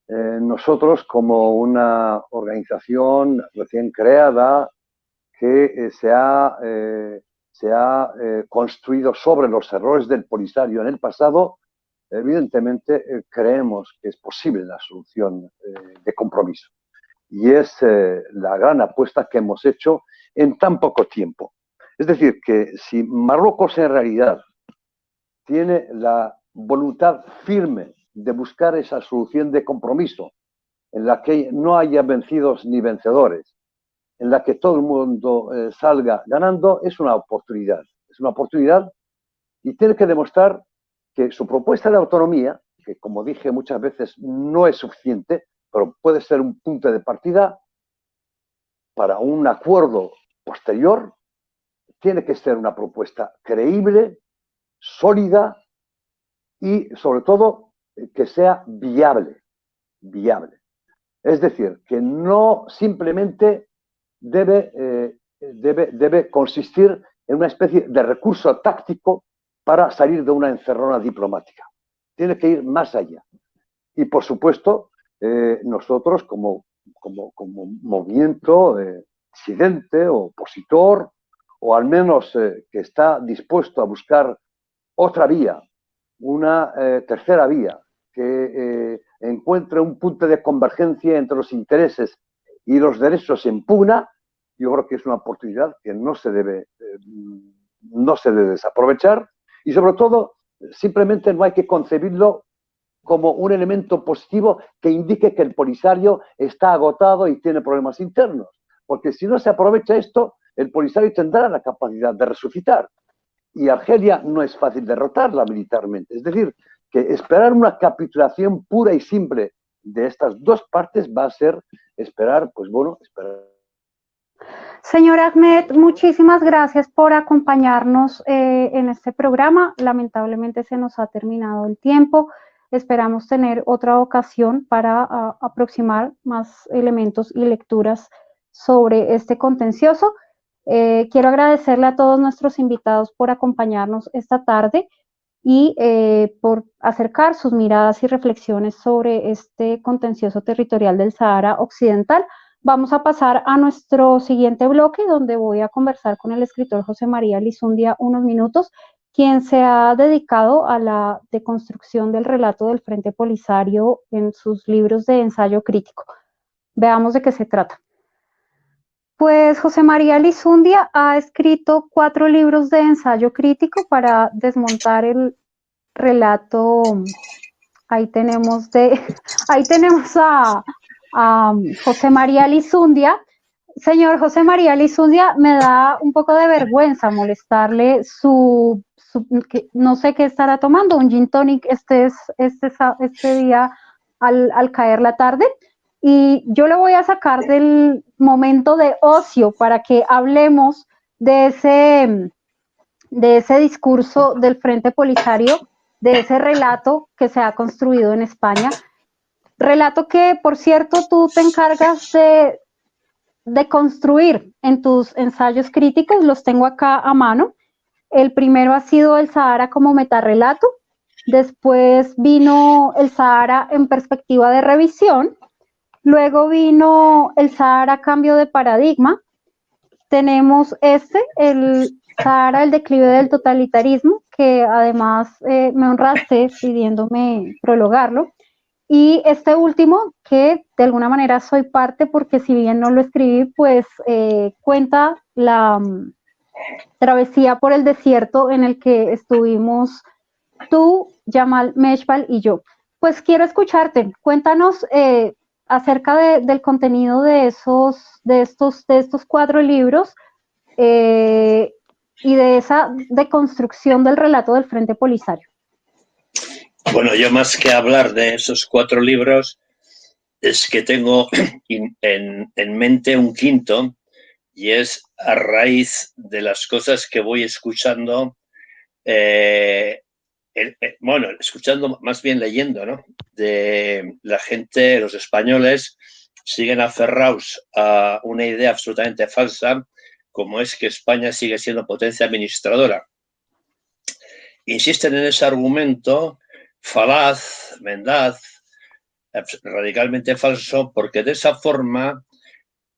Nosotros, como una organización recién creada que se ha construido sobre los errores del Polisario en el pasado, evidentemente creemos que es posible la solución de compromiso. Y es la gran apuesta que hemos hecho en tan poco tiempo. Es decir, que si Marruecos en realidad tiene la voluntad firme de buscar esa solución de compromiso, en la que no haya vencidos ni vencedores, en la que todo el mundo salga ganando, es una oportunidad. Es una oportunidad y tiene que demostrar que su propuesta de autonomía, que como dije muchas veces no es suficiente, pero puede ser un punto de partida para un acuerdo posterior, tiene que ser una propuesta creíble, sólida y, sobre todo, que sea viable. Es decir, que no simplemente debe consistir en una especie de recurso táctico para salir de una encerrona diplomática. Tiene que ir más allá. Y, por supuesto, nosotros como movimiento disidente o opositor, o al menos que está dispuesto a buscar otra vía, una tercera vía, que encuentre un punto de convergencia entre los intereses y los derechos en pugna, yo creo que es una oportunidad que no se debe desaprovechar y, sobre todo, simplemente no hay que concebirlo como un elemento positivo que indique que el Polisario está agotado y tiene problemas internos. Porque si no se aprovecha esto, el Polisario tendrá la capacidad de resucitar. Y Argelia no es fácil derrotarla militarmente. Es decir, que esperar una capitulación pura y simple de estas dos partes va a ser esperar. Señor Ahmed, muchísimas gracias por acompañarnos en este programa. Lamentablemente se nos ha terminado el tiempo. Esperamos tener otra ocasión para aproximar más elementos y lecturas sobre este contencioso. Quiero agradecerle a todos nuestros invitados por acompañarnos esta tarde y por acercar sus miradas y reflexiones sobre este contencioso territorial del Sahara Occidental. Vamos a pasar a nuestro siguiente bloque, donde voy a conversar con el escritor José María Lizundia unos minutos, quien se ha dedicado a la deconstrucción del relato del Frente Polisario en sus libros de ensayo crítico. Veamos de qué se trata. Pues José María Lizundia ha escrito 4 libros de ensayo crítico para desmontar el relato. Ahí tenemos a José María Lizundia. Señor José María Lizundia, me da un poco de vergüenza molestarle no sé qué estará tomando, un gin tonic este día al caer la tarde. Y yo le voy a sacar del momento de ocio para que hablemos de ese discurso del Frente Polisario, de ese relato que se ha construido en España. Relato que, por cierto, tú te encargas de construir en tus ensayos críticos, los tengo acá a mano. El primero ha sido el Sahara como metarrelato, después vino el Sahara en perspectiva de revisión, luego vino el Sahara cambio de paradigma, tenemos el Sahara el declive del totalitarismo, que además me honraste pidiéndome prologarlo, y este último, que de alguna manera soy parte, porque si bien no lo escribí, pues cuenta la travesía por el desierto en el que estuvimos tú, Yamal Meshbal y yo. Pues quiero escucharte, cuéntanos acerca del contenido de estos 4 libros y de esa deconstrucción del relato del Frente Polisario. Bueno, yo más que hablar de esos 4 libros, es que tengo en mente un quinto, y es a raíz de las cosas que voy escuchando, bueno, escuchando, más bien leyendo, ¿no? De la gente, los españoles, siguen aferrados a una idea absolutamente falsa, como es que España sigue siendo potencia administradora. Insisten en ese argumento falaz, mendaz, radicalmente falso, porque de esa forma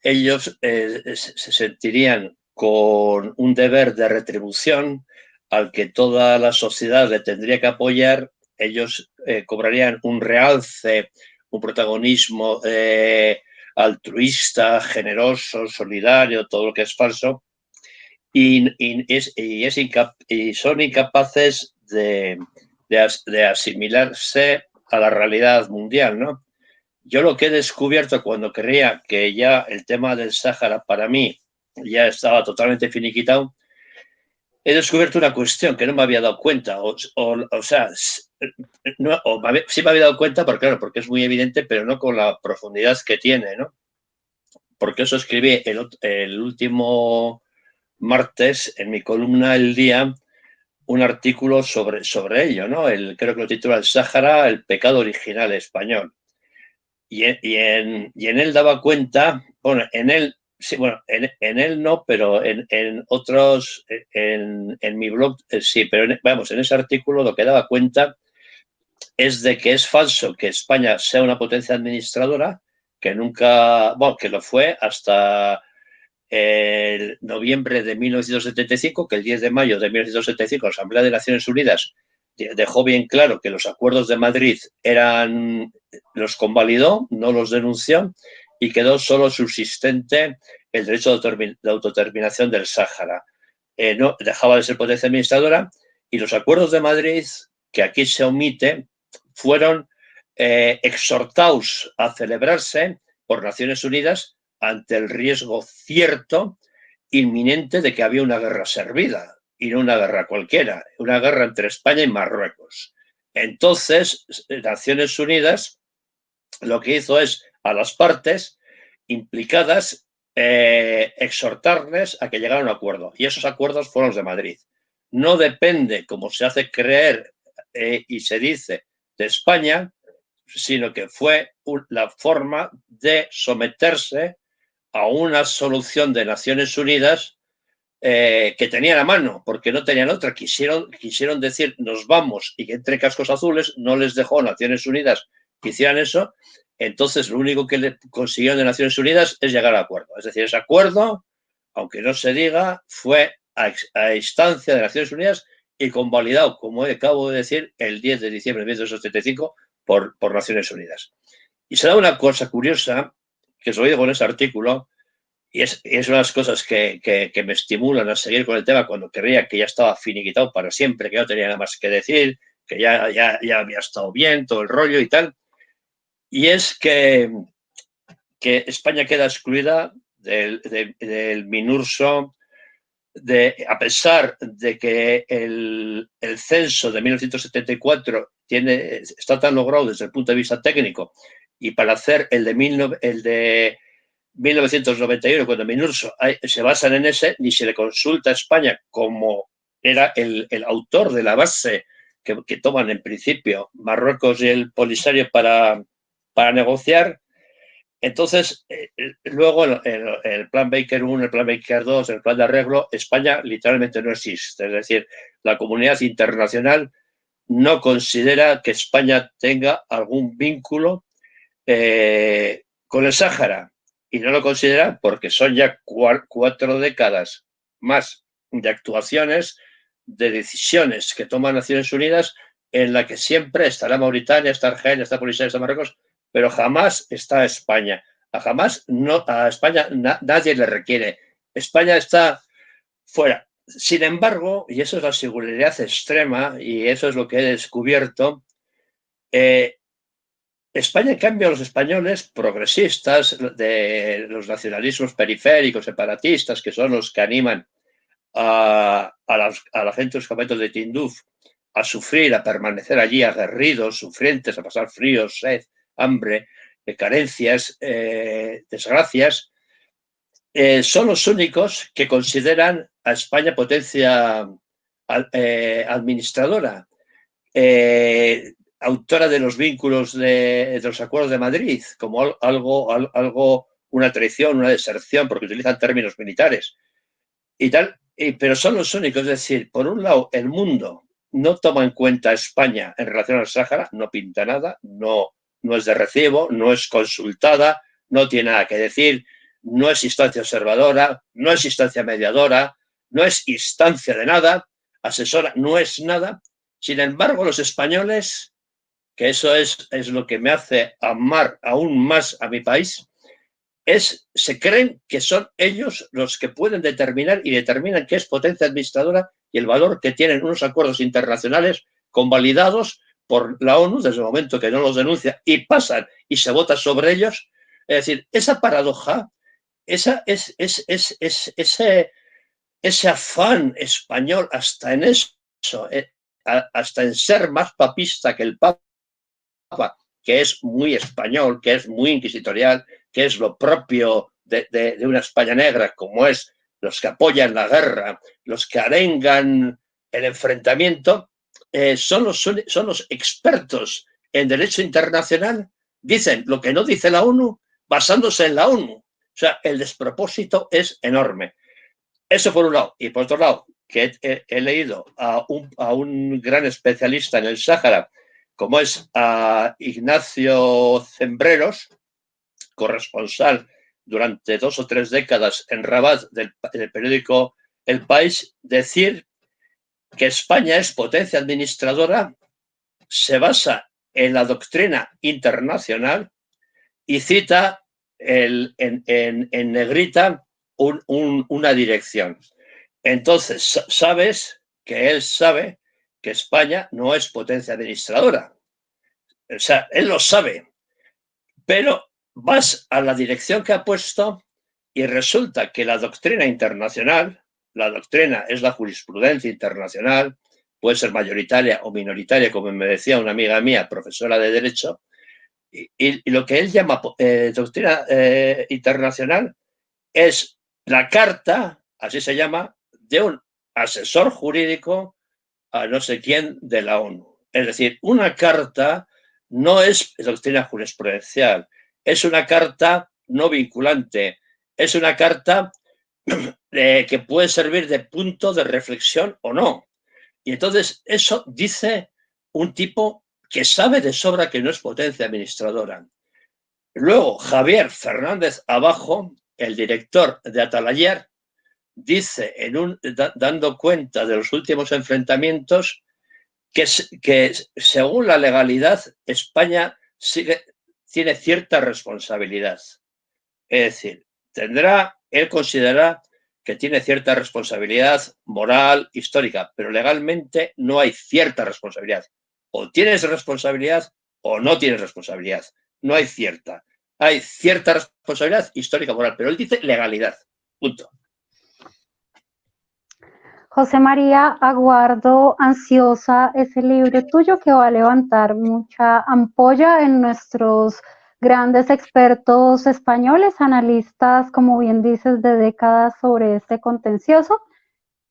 ellos se sentirían con un deber de retribución al que toda la sociedad le tendría que apoyar. Ellos cobrarían un realce, un protagonismo altruista, generoso, solidario, todo lo que es falso, y son incapaces de asimilarse a la realidad mundial, ¿no? Yo lo que he descubierto cuando creía que ya el tema del Sáhara para mí ya estaba totalmente finiquitado, he descubierto una cuestión que no me había dado cuenta. O sea, no, sí me había dado cuenta, porque, claro, porque es muy evidente, pero no con la profundidad que tiene, ¿no? Porque eso escribí el último martes en mi columna El Día, un artículo sobre ello, ¿no? Creo que lo titula El Sáhara, el pecado original español. Y en él daba cuenta, bueno, en él, sí, bueno, en él no, pero en otros, en mi blog sí, pero vamos, en ese artículo lo que daba cuenta es de que es falso que España sea una potencia administradora, que nunca, bueno, que lo fue hasta el noviembre de 1975, que el 10 de mayo de 1975 la Asamblea de Naciones Unidas dejó bien claro que los acuerdos de Madrid los convalidó, no los denunció, y quedó solo subsistente el derecho de autodeterminación del Sáhara. No, dejaba de ser potencia administradora, y los acuerdos de Madrid, que aquí se omite, fueron exhortados a celebrarse por Naciones Unidas ante el riesgo cierto, inminente, de que había una guerra servida, y no una guerra cualquiera, una guerra entre España y Marruecos. Entonces, Naciones Unidas lo que hizo es a las partes implicadas exhortarles a que llegaran a un acuerdo, y esos acuerdos fueron los de Madrid. No depende, como se hace creer y se dice, de España, sino que fue la forma de someterse a una solución de Naciones Unidas que tenían a mano, porque no tenían otra. Quisieron decir nos vamos y que entre cascos azules, no les dejó Naciones Unidas que hicieran eso. Entonces lo único que le consiguieron de Naciones Unidas es llegar a acuerdo. Es decir, ese acuerdo, aunque no se diga, fue a instancia de Naciones Unidas y convalidado, como acabo de decir, el 10 de diciembre de 1975 por Naciones Unidas. Y se da una cosa curiosa, que os lo digo en ese artículo, y es una de las cosas que me estimulan a seguir con el tema cuando creía que ya estaba finiquitado para siempre, que no tenía nada más que decir, que ya había estado bien todo el rollo y tal. Y es que España queda excluida del MINURSO, a pesar de que el censo de 1974 está tan logrado desde el punto de vista técnico, y para hacer el de 1991, cuando MINURSO se basan en ese, ni se le consulta a España como era el autor de la base que toman en principio Marruecos y el Polisario para negociar. Entonces, luego el plan Baker 1, el plan Baker 2, el plan de arreglo, España literalmente no existe. Es decir, la comunidad internacional no considera que España tenga algún vínculo con el Sáhara, y no lo considera porque son ya 4 décadas más de actuaciones, de decisiones que toman Naciones Unidas, en la que siempre estará Mauritania, está Argelia, está Polisario, está Marruecos, pero jamás está España. A España nadie le requiere. España está fuera. Sin embargo, y eso es la singularidad extrema, y eso es lo que he descubierto, España, en cambio, los españoles progresistas, de los nacionalismos periféricos, separatistas, que son los que animan a la gente de los campamentos de Tinduf a sufrir, a permanecer allí aguerridos, sufrientes, a pasar frío, sed, hambre, carencias, desgracias, son los únicos que consideran a España potencia administradora, autora de los vínculos de los acuerdos de Madrid, como algo, una traición, una deserción, porque utilizan términos militares y tal, pero son los únicos. Es decir, por un lado, el mundo no toma en cuenta a España en relación al Sáhara, no pinta nada, no es de recibo, no es consultada, no tiene nada que decir, no es instancia observadora, no es instancia mediadora, no es instancia de nada, asesora, no es nada. Sin embargo, los españoles, que eso es lo que me hace amar aún más a mi país, se creen que son ellos los que pueden determinar y determinan qué es potencia administradora y el valor que tienen unos acuerdos internacionales convalidados por la ONU desde el momento que no los denuncia y pasan y se vota sobre ellos. Es decir, esa paradoja, ese afán español hasta en eso, hasta en ser más papista que el Papa, que es muy español, que es muy inquisitorial, que es lo propio de una España negra, como es los que apoyan la guerra, los que arengan el enfrentamiento, son los expertos en derecho internacional, dicen lo que no dice la ONU, basándose en la ONU. O sea, el despropósito es enorme. Eso por un lado. Y por otro lado, que he leído a un gran especialista en el Sáhara, como es a Ignacio Cembreros, corresponsal durante 2 o 3 décadas en Rabat del periódico El País, decir que España es potencia administradora se basa en la doctrina internacional y cita en negrita una dirección. Entonces, sabes que él sabe que España no es potencia administradora. O sea, él lo sabe, pero vas a la dirección que ha puesto y resulta que la doctrina internacional, la doctrina es la jurisprudencia internacional, puede ser mayoritaria o minoritaria, como me decía una amiga mía, profesora de Derecho, y lo que él llama doctrina internacional es la carta, así se llama, de un asesor jurídico a no sé quién de la ONU. Es decir, una carta no es doctrina jurisprudencial, es una carta no vinculante, es una carta que puede servir de punto de reflexión o no. Y entonces eso dice un tipo que sabe de sobra que no es potencia administradora. Luego, Javier Fernández Abajo, el director de Atalayer, dice, dando cuenta de los últimos enfrentamientos, que según la legalidad, España tiene cierta responsabilidad. Es decir, él considera que tiene cierta responsabilidad moral, histórica, pero legalmente no hay cierta responsabilidad. O tienes responsabilidad o no tienes responsabilidad. No hay cierta. Hay cierta responsabilidad histórica, moral, pero él dice legalidad. Punto. José María, aguardo ansiosa ese libro tuyo que va a levantar mucha ampolla en nuestros grandes expertos españoles, analistas, como bien dices, de décadas sobre este contencioso.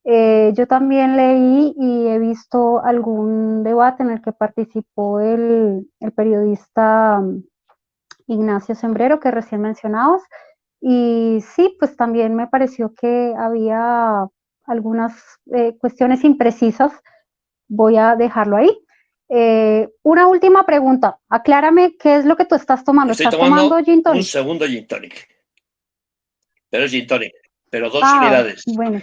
Yo también leí y he visto algún debate en el que participó el periodista Ignacio Cembrero, que recién mencionabas, y sí, pues también me pareció que había algunas cuestiones imprecisas. Voy a dejarlo ahí. Una última pregunta. Aclárame qué es lo que tú estás tomando. Estoy ¿Estás tomando gin tonic? Un segundo gin tonic. Pero es gin tonic, pero 2 unidades. Bueno,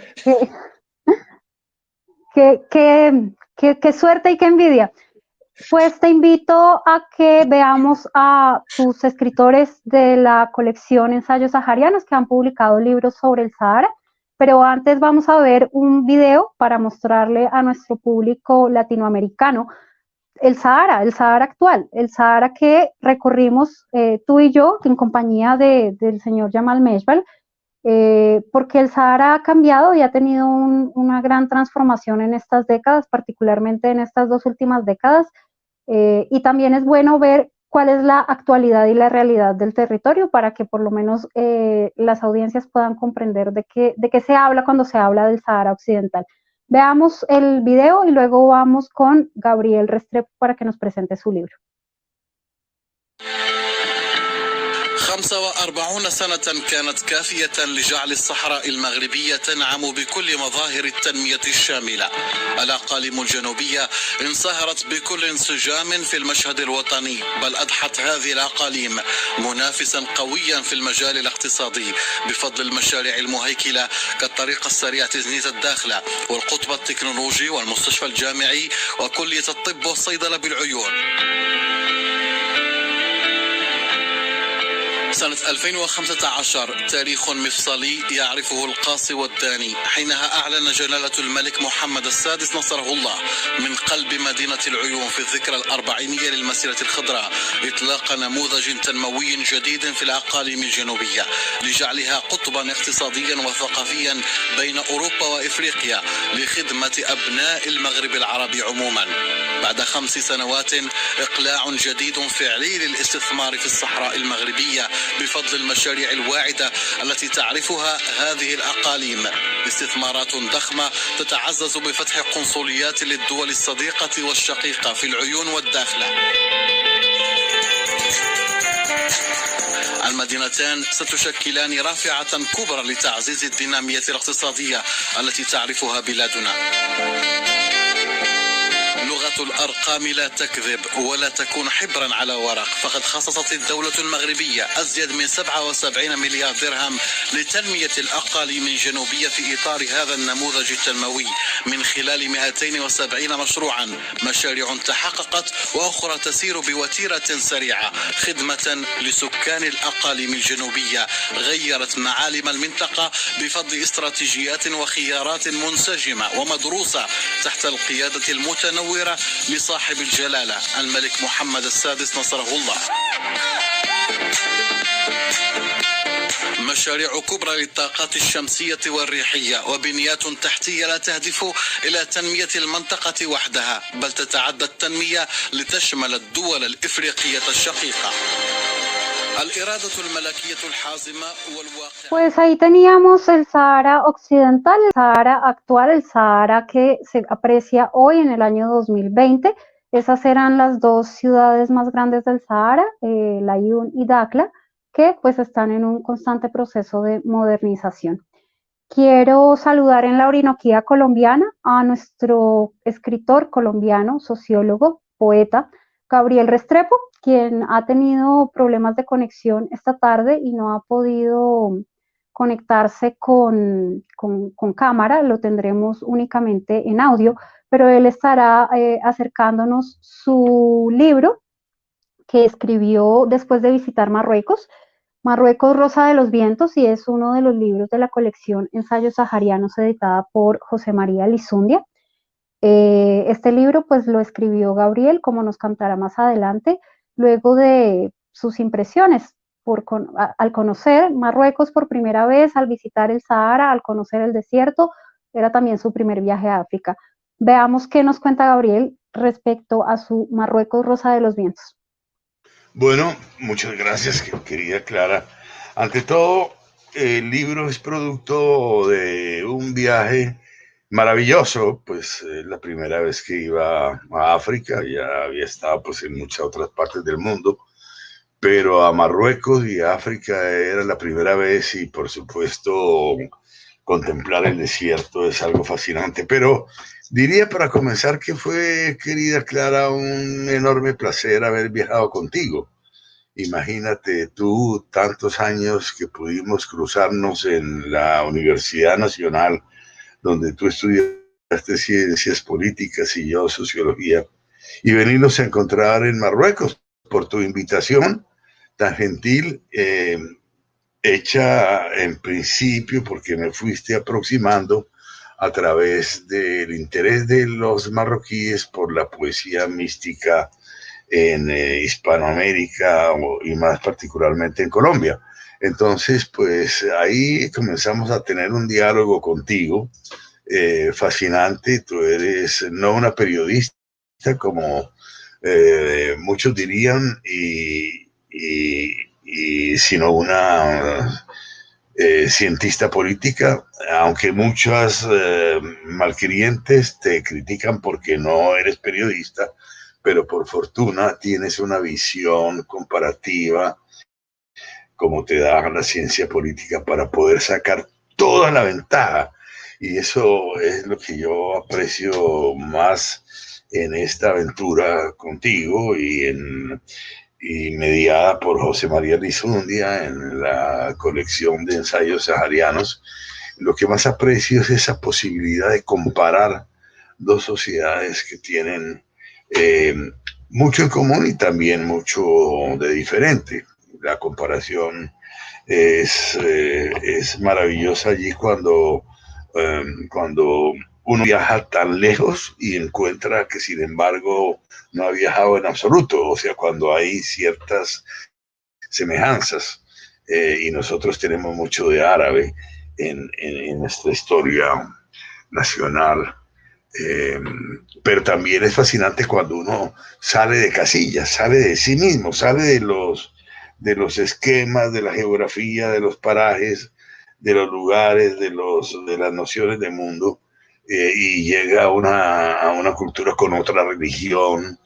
qué suerte y qué envidia. Pues te invito a que veamos a tus escritores de la colección Ensayos Saharianos que han publicado libros sobre el Sahara, pero antes vamos a ver un video para mostrarle a nuestro público latinoamericano el Sahara actual, el Sahara que recorrimos tú y yo en compañía del señor Jamal Meshbal, porque el Sahara ha cambiado y ha tenido una gran transformación en estas décadas, particularmente en estas 2 últimas décadas, y también es bueno ver cuál es la actualidad y la realidad del territorio para que por lo menos las audiencias puedan comprender de qué se habla cuando se habla del Sahara Occidental. Veamos el video y luego vamos con Gabriel Restrepo para que nos presente su libro. 45 سنة كانت كافية لجعل الصحراء المغربية تنعم بكل مظاهر التنمية الشاملة. الأقاليم الجنوبية انصهرت بكل انسجام في المشهد الوطني، بل أضحت هذه الأقاليم منافسا قويا في المجال الاقتصادي بفضل المشاريع المهيكلة كالطريق السريع تزنيت الداخلة والقطب التكنولوجي والمستشفى الجامعي وكلية الطب والصيدلة بالعيون. سنة 2015 تاريخ مفصلي يعرفه القاصي والداني، حينها أعلن جلالة الملك محمد السادس نصره الله من قلب مدينة العيون في الذكرى الأربعينية للمسيرة الخضراء إطلاق نموذج تنموي جديد في الأقاليم الجنوبية لجعلها قطبا اقتصاديا وثقافيا بين أوروبا وإفريقيا لخدمة أبناء المغرب العربي عموما. بعد 5 سنوات إقلاع جديد فعلي للاستثمار في الصحراء المغربية بفضل المشاريع الواعدة التي تعرفها هذه الأقاليم، استثمارات ضخمة تتعزز بفتح قنصليات للدول الصديقة والشقيقة في العيون والداخلة. المدينتان ستشكلان رافعة كبرى لتعزيز الدينامية الاقتصادية التي تعرفها بلادنا. لغة الأرقام لا تكذب ولا تكون حبرا على ورق، فقد خصصت الدولة المغربية أزيد من 77 مليار درهم لتنمية الأقاليم الجنوبية في إطار هذا النموذج التنموي من خلال 270 مشروعا، مشاريع تحققت وأخرى تسير بوتيرة سريعة خدمة لسكان الأقاليم الجنوبية، غيرت معالم المنطقة بفضل استراتيجيات وخيارات منسجمة ومدروسة تحت القيادة المتنورة لصاحب الجلالة الملك محمد السادس نصره الله. مشاريع كبرى للطاقات الشمسية والريحية وبنيات تحتية لا تهدف إلى تنمية المنطقة وحدها، بل تتعدى التنمية لتشمل الدول الإفريقية الشقيقة. الإرادة الملكية الحازمة والواقع. Pues ahí teníamos el Sahara Occidental, el Sahara actual, el Sahara que se aprecia hoy en el año 2020. Esas eran las 2 ciudades más grandes del Sahara, Laayoune y Dakhla, que pues están en un constante proceso de modernización. Quiero saludar en la Orinoquía colombiana a nuestro escritor colombiano, sociólogo, poeta, Gabriel Restrepo, quien ha tenido problemas de conexión esta tarde y no ha podido conectarse con cámara, lo tendremos únicamente en audio, pero él estará acercándonos su libro que escribió después de visitar Marruecos, Rosa de los Vientos, y es uno de los libros de la colección Ensayos Saharianos editada por José María Lizundia. Este libro pues lo escribió Gabriel, como nos contará más adelante, luego de sus impresiones al conocer Marruecos por primera vez, al visitar el Sahara, al conocer el desierto. Era también su primer viaje a África. Veamos qué nos cuenta Gabriel respecto a su Marruecos Rosa de los Vientos. Bueno, muchas gracias, querida Clara. Ante todo, el libro es producto de un viaje maravilloso, pues la primera vez que iba a África, ya había estado pues en muchas otras partes del mundo, pero a Marruecos y a África era la primera vez y por supuesto contemplar el desierto es algo fascinante. Pero diría para comenzar que fue, querida Clara, un enorme placer haber viajado contigo. Imagínate tú, tantos años que pudimos cruzarnos en la Universidad Nacional, donde tú estudiaste ciencias políticas y yo sociología, y venirnos a encontrar en Marruecos por tu invitación tan gentil, hecha en principio porque me fuiste aproximando a través del interés de los marroquíes por la poesía mística en Hispanoamérica y más particularmente en Colombia. Entonces, pues ahí comenzamos a tener un diálogo contigo, fascinante. Tú eres no una periodista como muchos dirían, sino una cientista política, aunque muchas malquirientes te critican porque no eres periodista, pero por fortuna tienes una visión comparativa como te da la ciencia política para poder sacar toda la ventaja. Y eso es lo que yo aprecio más en esta aventura contigo y mediada por José María Lizundia en la colección de ensayos saharianos. Lo que más aprecio es esa posibilidad de comparar dos sociedades que tienen mucho en común y también mucho de diferente. La comparación es maravillosa allí cuando uno viaja tan lejos y encuentra que, sin embargo, no ha viajado en absoluto, o sea, cuando hay ciertas semejanzas. Y nosotros tenemos mucho de árabe en nuestra historia nacional. Pero también es fascinante cuando uno sale de casillas, sale de sí mismo, sale de los esquemas, de la geografía, de los parajes, de los lugares, de las nociones de mundo, y llega a una cultura con otra religión,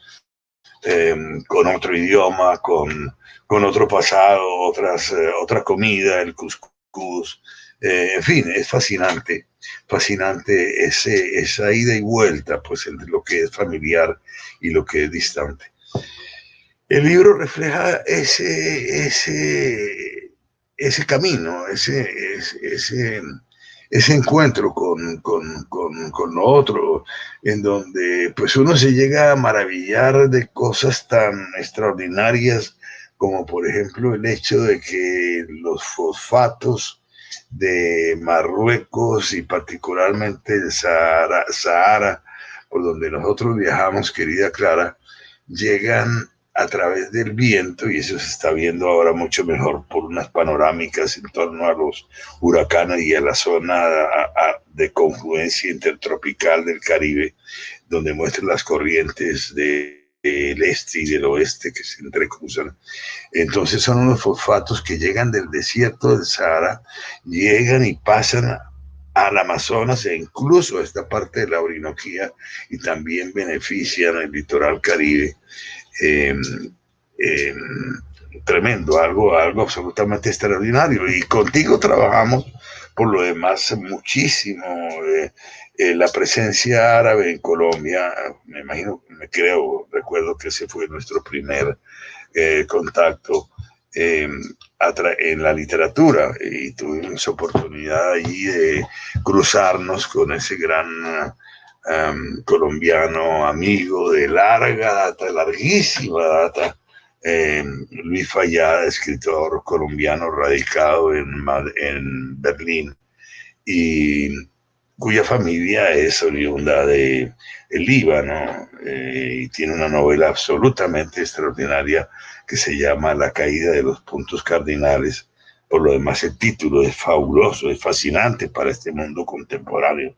con otro idioma, con otro pasado, otra comida, el cuscús. En fin, es fascinante esa ida y vuelta, pues, entre lo que es familiar y lo que es distante. El libro refleja ese camino, ese encuentro con lo otro, en donde pues uno se llega a maravillar de cosas tan extraordinarias como, por ejemplo, el hecho de que los fosfatos de Marruecos y particularmente el Sahara, por donde nosotros viajamos, querida Clara, llegan a través del viento, y eso se está viendo ahora mucho mejor por unas panorámicas en torno a los huracanes y a la zona de confluencia intertropical del Caribe, donde muestran las corrientes del este y del oeste que se entrecruzan. Entonces son unos fosfatos que llegan del desierto del Sahara, llegan y pasan al Amazonas e incluso a esta parte de la Orinoquía, y también benefician el litoral Caribe. Tremendo, algo absolutamente extraordinario. Y contigo trabajamos, por lo demás, muchísimo la presencia árabe en Colombia. Me imagino, recuerdo que ese fue nuestro primer contacto en la literatura, y tuvimos oportunidad allí de cruzarnos con ese gran colombiano amigo de larga data, larguísima data, Luis Fallada, escritor colombiano radicado en Berlín, y cuya familia es oriunda del Líbano, y tiene una novela absolutamente extraordinaria que se llama La caída de los puntos cardinales. Por lo demás, el título es fabuloso, es fascinante para este mundo contemporáneo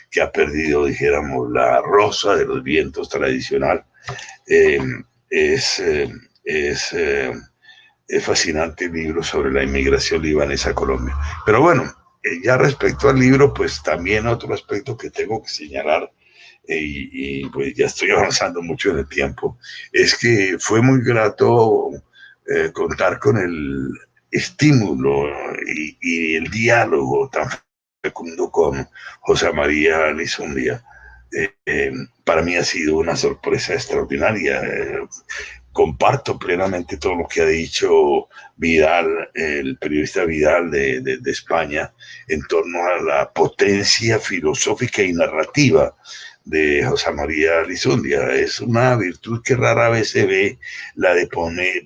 que ha perdido, dijéramos, la rosa de los vientos tradicional. Es fascinante el libro sobre la inmigración libanesa a Colombia. Pero bueno, ya respecto al libro, pues también otro aspecto que tengo que señalar, y pues ya estoy avanzando mucho en el tiempo, es que fue muy grato contar con el estímulo y el diálogo tan fecundo con José María Lizundia. Para mí ha sido una sorpresa extraordinaria. Comparto plenamente todo lo que ha dicho Vidal, el periodista Vidal de España, en torno a la potencia filosófica y narrativa de José María Lizundia. Es una virtud que rara vez se ve, la de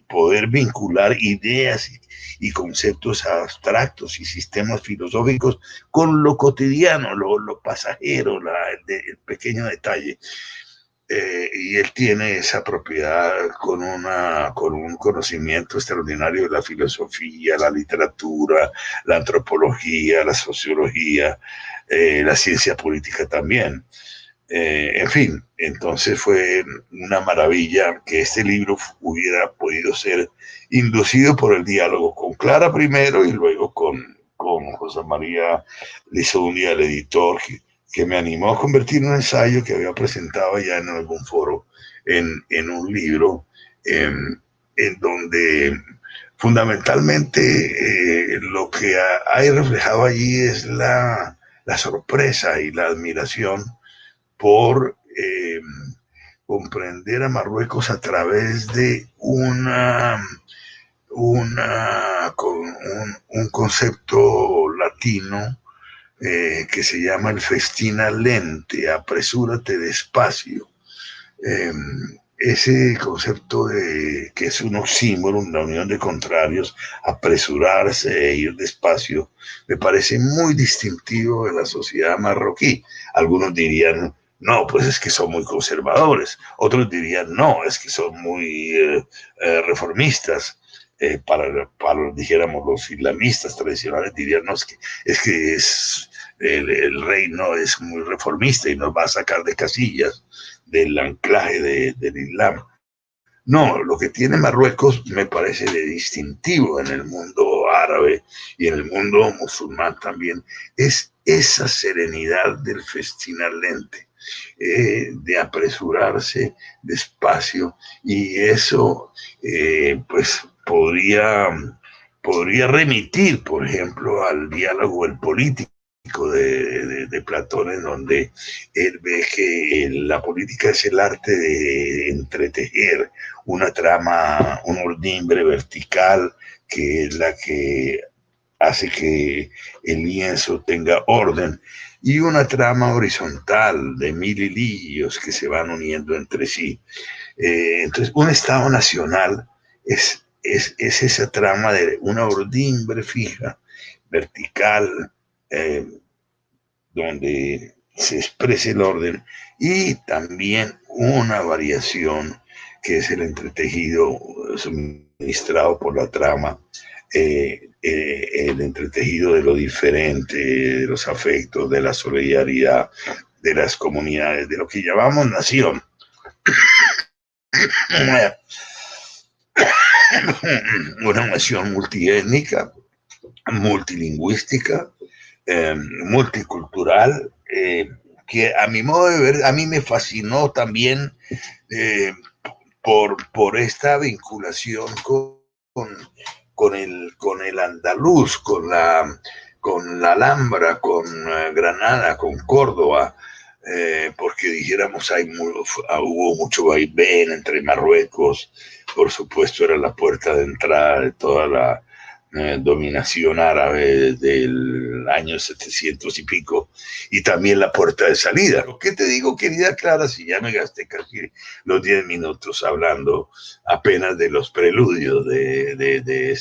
poder vincular ideas y conceptos abstractos y sistemas filosóficos con lo cotidiano, lo pasajero, el pequeño detalle. y él tiene esa propiedad con un conocimiento extraordinario de la filosofía, la literatura, la antropología, la sociología, la ciencia política también. En fin, entonces fue una maravilla que este libro hubiera podido ser inducido por el diálogo con Clara primero y luego con José María Lizoundia, el editor, que me animó a convertir un ensayo que había presentado ya en algún foro en un libro en donde fundamentalmente lo que hay reflejado allí es la sorpresa y la admiración por comprender a Marruecos a través de un concepto latino que se llama el festina lente, apresúrate despacio. Ese concepto que es un oxímoron, la unión de contrarios, apresurarse e ir despacio, me parece muy distintivo de la sociedad marroquí. Algunos dirían, no, pues es que son muy conservadores. Otros dirían, no, es que son muy reformistas. Para dijéramos, los islamistas tradicionales dirían, no, es que el reino es muy reformista y nos va a sacar de casillas del anclaje del Islam. No, lo que tiene Marruecos me parece de distintivo en el mundo árabe y en el mundo musulmán también, es esa serenidad del festín lente, de apresurarse despacio, y eso pues podría remitir, por ejemplo, al diálogo el político de Platón, en donde él ve que la política es el arte de entretejer una trama, un urdimbre vertical, que es la que hace que el lienzo tenga orden, y una trama horizontal de mil hilillos que se van uniendo entre sí. Entonces, un Estado nacional es esa trama de una urdimbre fija, vertical, donde se exprese el orden, y también una variación que es el entretejido suministrado por la trama, el entretejido de lo diferente, de los afectos, de la solidaridad, de las comunidades, de lo que llamamos nación. Una nación multiétnica, multilingüística, multicultural, que a mi modo de ver, a mí me fascinó también por esta vinculación con el andaluz, con la Alhambra, con Granada, con Córdoba, porque dijéramos hubo mucho vaivén entre Marruecos, por supuesto era la puerta de entrada de toda la dominación árabe del año 700 y pico, y también la puerta de salida. ¿Qué te digo, querida Clara, si ya me gasté casi los 10 minutos hablando apenas de los preludios de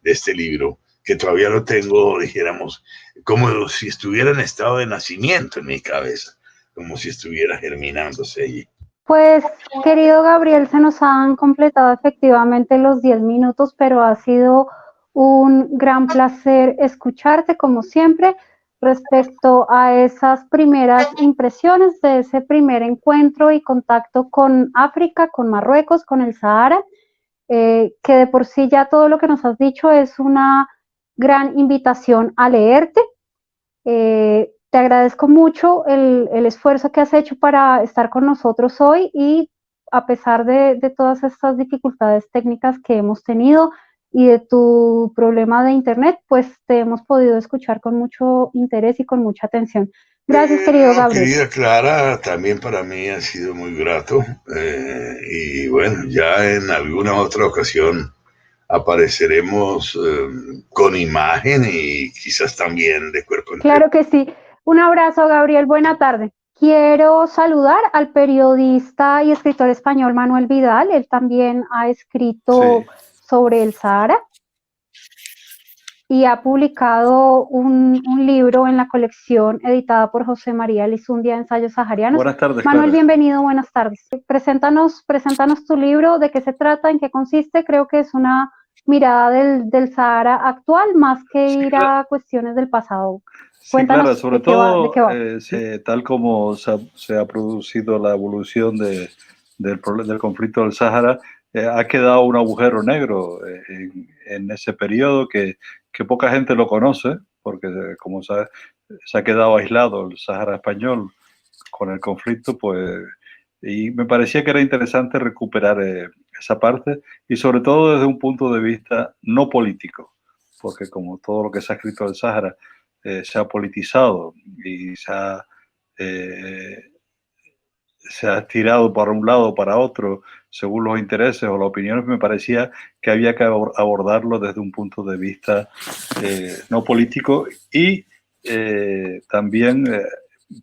este libro, que todavía lo tengo, dijéramos, como si estuviera en estado de nacimiento en mi cabeza, como si estuviera germinándose allí. Pues, querido Gabriel, se nos han completado efectivamente los 10 minutos, pero ha sido un gran placer escucharte, como siempre, respecto a esas primeras impresiones de ese primer encuentro y contacto con África, con Marruecos, con el Sahara, que de por sí ya todo lo que nos has dicho es una gran invitación a leerte. Te agradezco mucho el esfuerzo que has hecho para estar con nosotros hoy, y a pesar de todas estas dificultades técnicas que hemos tenido y de tu problema de internet, pues te hemos podido escuchar con mucho interés y con mucha atención. Gracias, querido Gabriel. Querida Clara, también para mí ha sido muy grato, y bueno, ya en alguna otra ocasión apareceremos con imagen y quizás también de cuerpo entero. Claro que sí. Un abrazo, Gabriel. Buena tarde. Quiero saludar al periodista y escritor español Manuel Vidal. Él también ha escrito sobre el Sahara. y ha publicado un libro en la colección editada por José María Lizundia, Ensayos Saharianos. Buenas tardes, Manuel, Clara. bienvenido, buenas tardes. Preséntanos tu libro, de qué se trata, en qué consiste. Creo que es una mirada del Sahara actual, más que ir a cuestiones del pasado. Sí, Clara, Cuéntanos sobre de qué va. todo, tal como se ha producido la evolución del conflicto del Sáhara, ha quedado un agujero negro en ese periodo que poca gente lo conoce, porque como sabes, se ha quedado aislado el Sáhara español con el conflicto, pues, y me parecía que era interesante recuperar esa parte, y sobre todo desde un punto de vista no político, porque como todo lo que se ha escrito del Sáhara se ha politizado y se ha tirado para un lado o para otro según los intereses o las opiniones, me parecía que había que abordarlo desde un punto de vista no político y también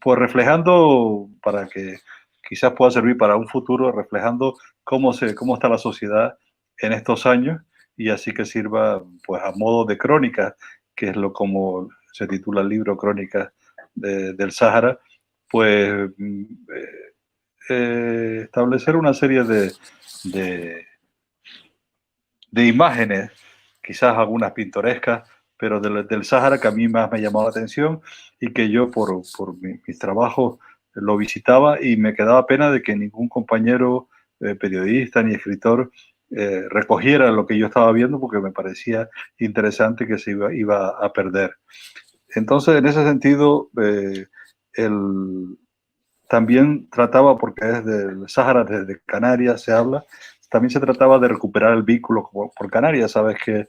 pues reflejando, para que quizás pueda servir para un futuro, reflejando cómo está la sociedad en estos años, y así que sirva pues a modo de crónica, que es como se titula el libro, Crónicas del Sáhara, pues establecer una serie de imágenes, quizás algunas pintorescas, pero del Sáhara, que a mí más me llamó la atención y que yo por mis trabajos lo visitaba, y me quedaba pena de que ningún compañero periodista ni escritor recogiera lo que yo estaba viendo, porque me parecía interesante que se iba a perder. Entonces, en ese sentido, también trataba, porque es del Sáhara, desde Canarias se habla, también se trataba de recuperar el vínculo por Canarias. Sabes que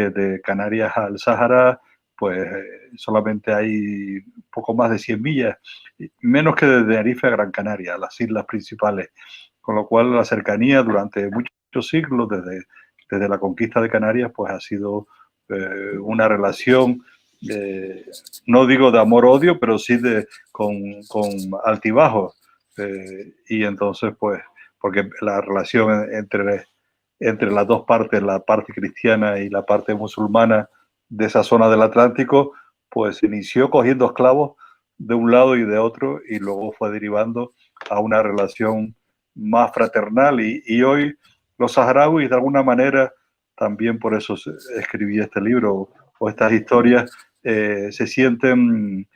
de Canarias al Sáhara, pues solamente hay poco más de 100 millas, menos que de Tenerife a Gran Canaria, las islas principales, con lo cual la cercanía durante muchos siglos, desde la conquista de Canarias, pues ha sido una relación, no digo de amor-odio, pero sí con altibajos, y entonces pues, porque la relación entre las dos partes, la parte cristiana y la parte musulmana de esa zona del Atlántico, pues se inició cogiendo esclavos de un lado y de otro, y luego fue derivando a una relación más fraternal, y hoy los saharauis, de alguna manera, también por eso escribí este libro o estas historias, se sienten,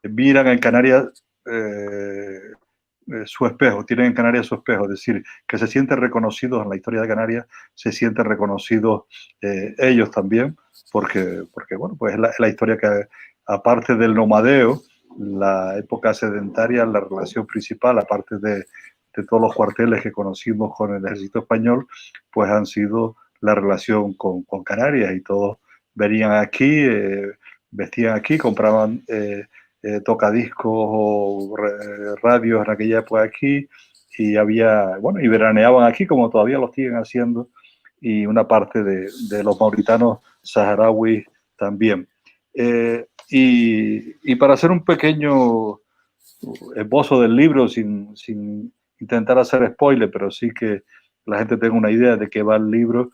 miran en Canarias su espejo, tienen en Canarias su espejo, es decir, que se sienten reconocidos en la historia de Canarias, se sienten reconocidos ellos también, porque bueno, pues es la historia que, aparte del nomadeo, la época sedentaria, la relación principal, aparte de todos los cuarteles que conocimos con el ejército español, pues han sido la relación con Canarias, y todos venían aquí, vestían aquí, compraban tocadiscos o radios en aquella época aquí, y y veraneaban aquí, como todavía lo siguen haciendo, y una parte de los mauritanos saharauis también. Y para hacer un pequeño esbozo del libro, sin intentar hacer spoiler, pero sí que la gente tenga una idea de qué va el libro,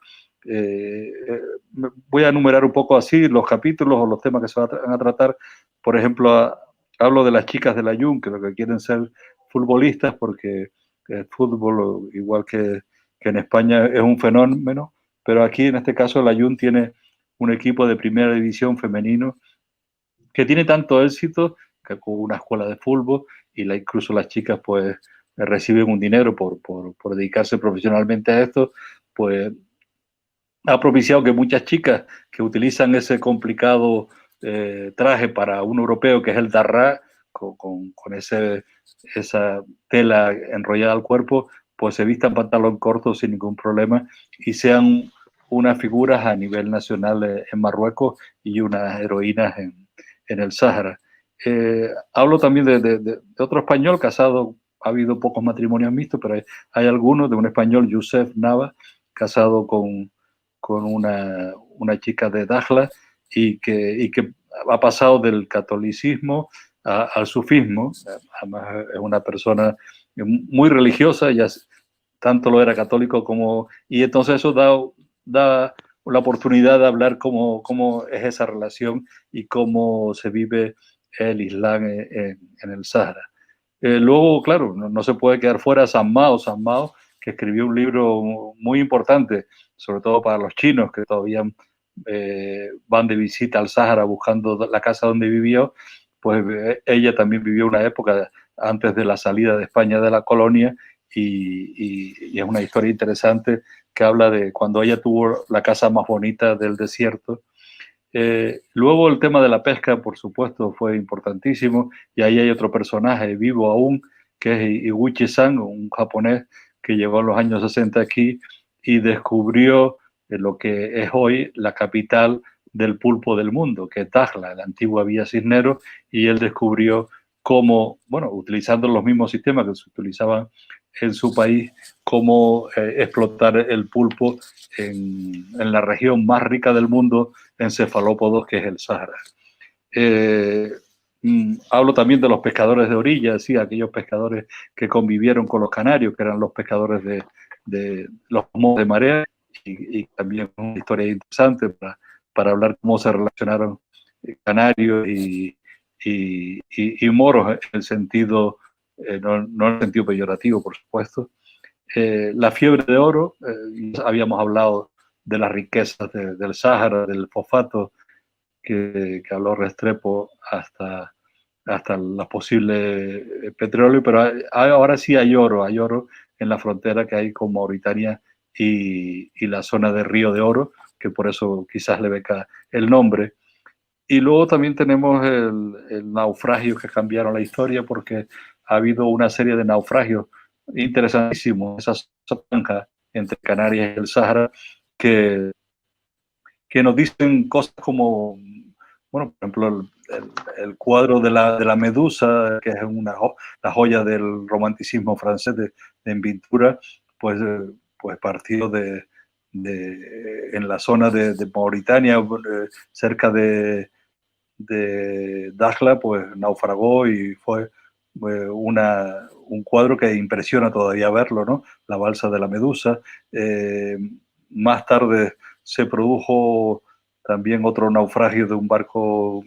voy a enumerar un poco así los capítulos o los temas que se van a tratar. Por ejemplo, hablo de las chicas de la Jun, que lo que quieren ser futbolistas, porque el fútbol, igual que en España, es un fenómeno, pero aquí en este caso la Jun tiene un equipo de primera división femenino que tiene tanto éxito que con una escuela de fútbol, y incluso las chicas pues reciben un dinero por dedicarse profesionalmente a esto, pues ha propiciado que muchas chicas que utilizan ese complicado traje para un europeo, que es el darra, con esa tela enrollada al cuerpo, pues se vistan pantalón corto sin ningún problema, y sean unas figuras a nivel nacional en Marruecos y unas heroínas en el Sáhara. Hablo también de otro español casado. Ha habido pocos matrimonios mixtos, pero hay algunos, de un español, Youssef Nava, casado con una chica de Dakhla, y que ha pasado del catolicismo al sufismo. Además es una persona muy religiosa, ya tanto lo era católico como... Y entonces eso da la oportunidad de hablar cómo es esa relación y cómo se vive el Islam en el Sáhara. Luego, claro, no se puede quedar fuera San Mao, que escribió un libro muy importante, sobre todo para los chinos que todavía van de visita al Sáhara buscando la casa donde vivió. Pues ella también vivió una época antes de la salida de España de la colonia y es una historia interesante que habla de cuando ella tuvo la casa más bonita del desierto. Luego el tema de la pesca, por supuesto, fue importantísimo, y ahí hay otro personaje vivo aún, que es Iguchi-san, un japonés que llegó en los años 60 aquí y descubrió lo que es hoy la capital del pulpo del mundo, que es Dakhla, la antigua Villa Cisneros, y él descubrió cómo, bueno, utilizando los mismos sistemas que se utilizaban en su país, cómo explotar el pulpo en la región más rica del mundo en cefalópodos, que es el Sáhara. Hablo también de los pescadores de orilla, ¿sí? Aquellos pescadores que convivieron con los canarios, que eran los pescadores de los modos de marea, y también una historia interesante para hablar cómo se relacionaron canarios y moros en el sentido, no en el sentido peyorativo, por supuesto. La fiebre de oro, habíamos hablado de las riquezas del Sáhara, del fosfato que habló Restrepo, hasta la posible petróleo, pero ahora sí hay oro en la frontera que hay con Mauritania y la zona de Río de Oro, que por eso quizás le beca el nombre. Y luego también tenemos el naufragio que cambiaron la historia, porque ha habido una serie de naufragios interesantísimos, esa franja entre Canarias y el Sáhara, que nos dicen cosas como, bueno, por ejemplo, el cuadro de la Medusa, que es la joya del romanticismo francés en pintura, pues partido en la zona de Mauritania, cerca de Dakhla, pues naufragó y fue un cuadro que impresiona todavía verlo, ¿no? La balsa de la Medusa. Más tarde se produjo también otro naufragio de un barco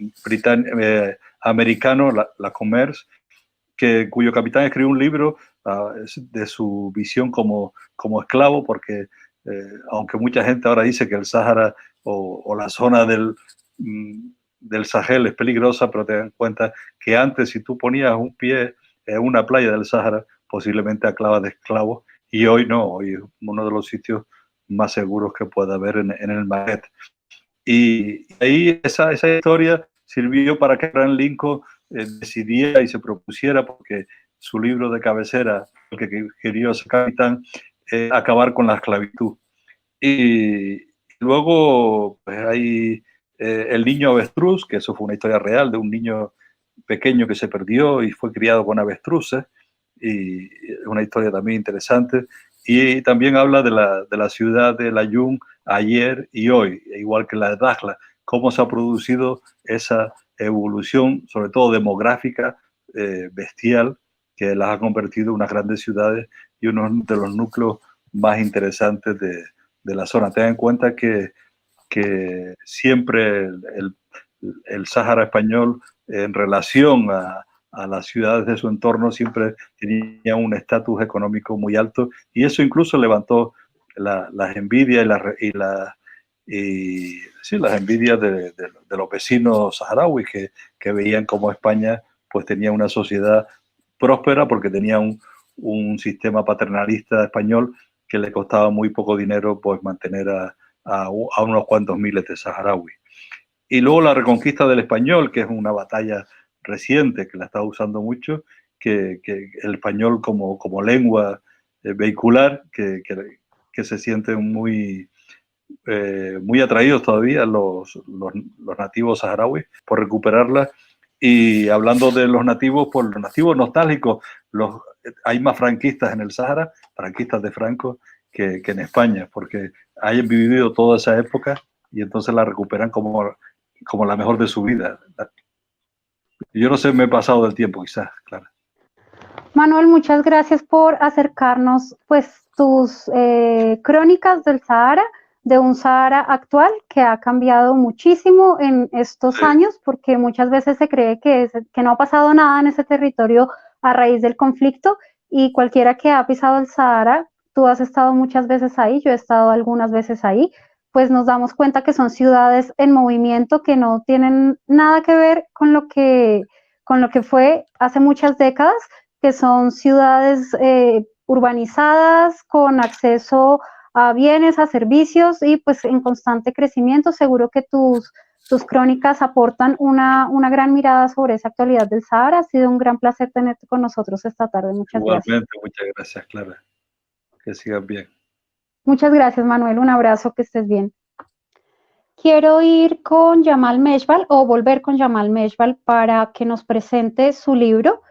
americano, la Commerce, cuyo capitán escribió un libro de su visión como esclavo, porque aunque mucha gente ahora dice que el Sáhara o la zona del Sahel es peligrosa, pero ten en cuenta que antes, si tú ponías un pie en una playa del Sáhara, posiblemente acabas de esclavo, y hoy no, hoy es uno de los sitios más seguros que pueda haber en el Magreb. Y ahí esa historia sirvió para que Abraham Lincoln decidiera y se propusiera, porque su libro de cabecera, el que quería ser capitán, acabar con la esclavitud. Y luego pues hay el niño avestruz, que eso fue una historia real de un niño pequeño que se perdió y fue criado con avestruces, y es una historia también interesante. Y también habla de la ciudad de Layún ayer y hoy, igual que la de Dakhla, cómo se ha producido esa evolución, sobre todo demográfica, bestial, que las ha convertido en unas grandes ciudades y uno de los núcleos más interesantes de la zona. Ten en cuenta que siempre el Sáhara español, en relación a las ciudades de su entorno, siempre tenía un estatus económico muy alto, y eso incluso levantó las envidias las envidias de los vecinos saharauis que veían como España pues tenía una sociedad próspera, porque tenía un sistema paternalista español que le costaba muy poco dinero pues mantener a unos cuantos miles de saharauis. Y luego la reconquista del español, que es una batalla reciente que la está usando mucho, que el español como lengua vehicular, que se sienten muy atraídos todavía los nativos saharauis por recuperarla. Y hablando de los nativos, pues los nativos nostálgicos, hay más franquistas en el Sáhara, franquistas de Franco, que en España, porque hayan vivido toda esa época y entonces la recuperan como la mejor de su vida. Yo no sé, me he pasado del tiempo quizás, claro. Manuel, muchas gracias por acercarnos pues tus crónicas del Sahara de un Sahara actual que ha cambiado muchísimo en estos años, porque muchas veces se cree que no ha pasado nada en ese territorio a raíz del conflicto, y cualquiera que ha pisado el Sahara, tú has estado muchas veces ahí, yo he estado algunas veces ahí, pues nos damos cuenta que son ciudades en movimiento que no tienen nada que ver con lo que fue hace muchas décadas, que son ciudades urbanizadas, con acceso a bienes, a servicios y pues en constante crecimiento. Seguro que tus crónicas aportan una gran mirada sobre esa actualidad del Sahara. Ha sido un gran placer tenerte con nosotros esta tarde. Muchas gracias. Igualmente, muchas gracias, Clara. Que sigas bien. Muchas gracias, Manuel. Un abrazo, que estés bien. Quiero ir con Jamal Meshbal, o volver con Jamal Meshbal, para que nos presente su libro.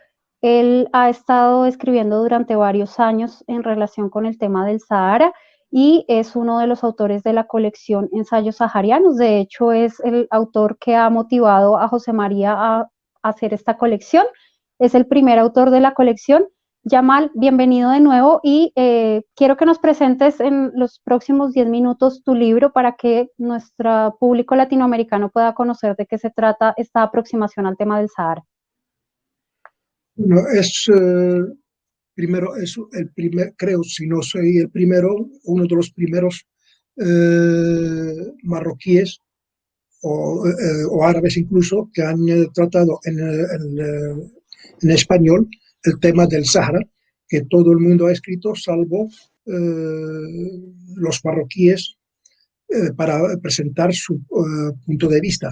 Él ha estado escribiendo durante varios años en relación con el tema del Sahara y es uno de los autores de la colección Ensayos Saharianos. De hecho, es el autor que ha motivado a José María a hacer esta colección. Es el primer autor de la colección. Jamal, bienvenido de nuevo y quiero que nos presentes en los próximos 10 minutos tu libro para que nuestro público latinoamericano pueda conocer de qué se trata esta aproximación al tema del Sahara. Bueno, primero, es el primer, creo, si no soy el primero, uno de los primeros marroquíes o árabes incluso que han tratado en español el tema del Sahara, que todo el mundo ha escrito, salvo los marroquíes, para presentar su punto de vista.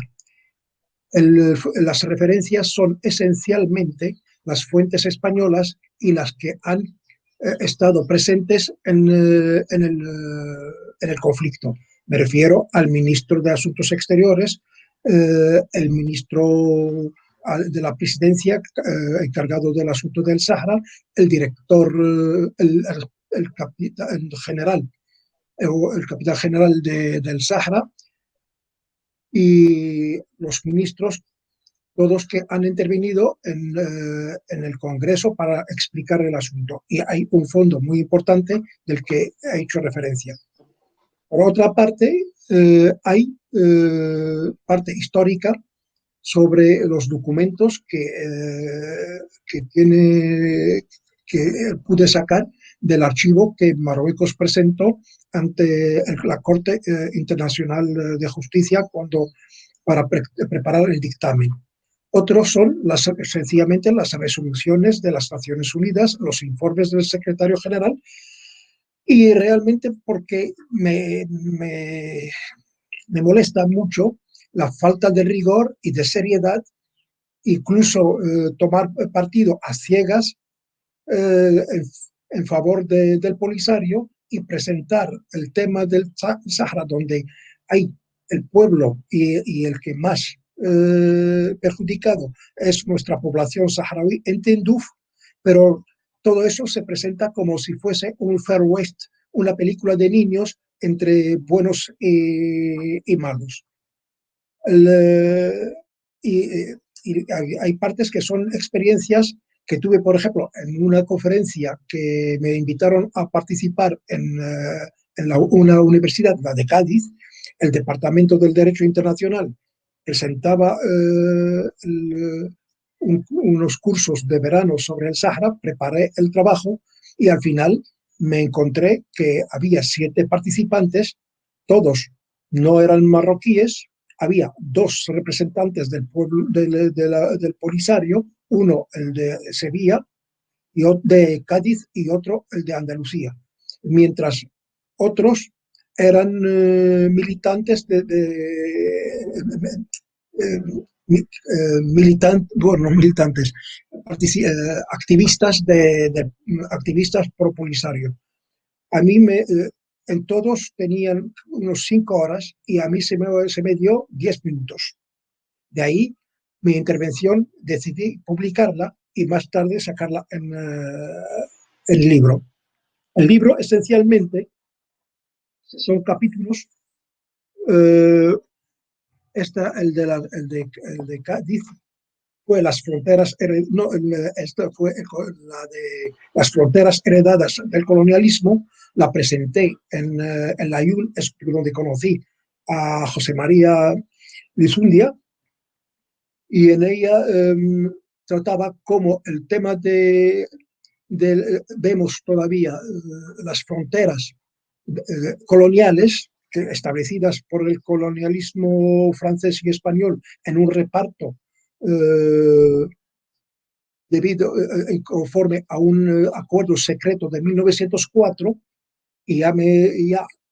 Las referencias son esencialmente las fuentes españolas y las que han estado presentes en el conflicto. Me refiero al ministro de Asuntos Exteriores, el ministro de la presidencia encargado del asunto del Sahara, el director, el capitán general del Sahara y los ministros, todos que han intervenido en el Congreso para explicar el asunto. Y hay un fondo muy importante del que he hecho referencia. Por otra parte, hay parte histórica sobre los documentos que pude sacar del archivo que Marruecos presentó ante la Corte Internacional de Justicia para preparar el dictamen. Otros son sencillamente las resoluciones de las Naciones Unidas, los informes del secretario general, y realmente porque me molesta mucho la falta de rigor y de seriedad, incluso tomar partido a ciegas en favor del Polisario y presentar el tema del Sahara, donde hay el pueblo y el que más perjudicado es nuestra población saharaui en Tinduf, pero todo eso se presenta como si fuese un Far West, una película de niños entre buenos y malos. Y hay partes que son experiencias que tuve, por ejemplo, en una conferencia que me invitaron a participar en una universidad, la de Cádiz. El Departamento del Derecho Internacional presentaba unos cursos de verano sobre el Sahara, preparé el trabajo y al final me encontré que había 7 participantes, todos no eran marroquíes, había 2 representantes del pueblo del Polisario, uno el de Sevilla, y de Cádiz, y otro el de Andalucía, mientras otros eran militantes activistas activistas pro Polisario. A mí en todos tenían unos 5 horas y a mí se me dio 10 minutos. De ahí mi intervención decidí publicarla y más tarde sacarla en el libro. El libro esencialmente son capítulos. El de Cádiz fue las fronteras, las fronteras heredadas del colonialismo, la presenté en la IUN, es donde conocí a José María Lizundia, y en ella trataba como el tema vemos todavía las fronteras coloniales establecidas por el colonialismo francés y español en un reparto conforme a un acuerdo secreto de 1904, y ya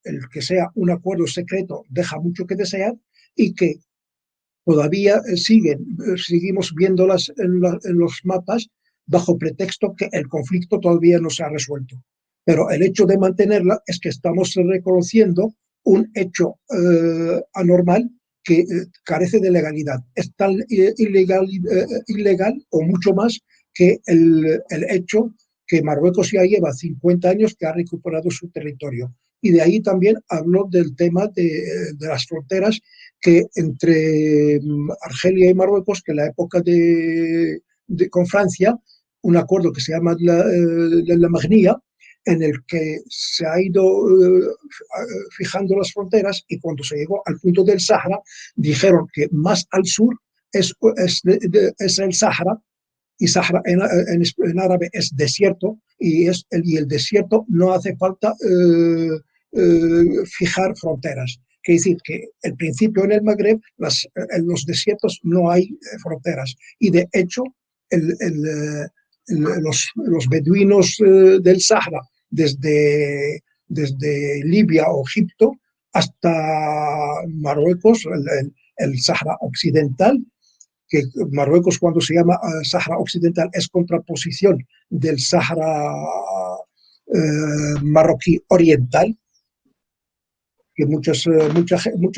el que sea un acuerdo secreto deja mucho que desear, y que todavía seguimos viéndolas en los mapas bajo pretexto que el conflicto todavía no se ha resuelto. Pero el hecho de mantenerla es que estamos reconociendo un hecho anormal que carece de legalidad. Es tan ilegal o mucho más que el hecho que Marruecos ya lleva 50 años que ha recuperado su territorio. Y de ahí también habló del tema de las fronteras que entre Argelia y Marruecos, que en la época con Francia, un acuerdo que se llama la Magnía, en el que se ha ido fijando las fronteras, y cuando se llegó al punto del Sáhara, dijeron que más al sur es el Sáhara, y Sáhara en árabe es desierto, y el desierto no hace falta fijar fronteras. Quiere decir que el principio en el Magreb, en los desiertos no hay fronteras, y de hecho los beduinos del Sáhara, desde Libia o Egipto hasta Marruecos, el Sáhara Occidental, que Marruecos, cuando se llama Sáhara Occidental, es contraposición del Sáhara marroquí oriental, que muchos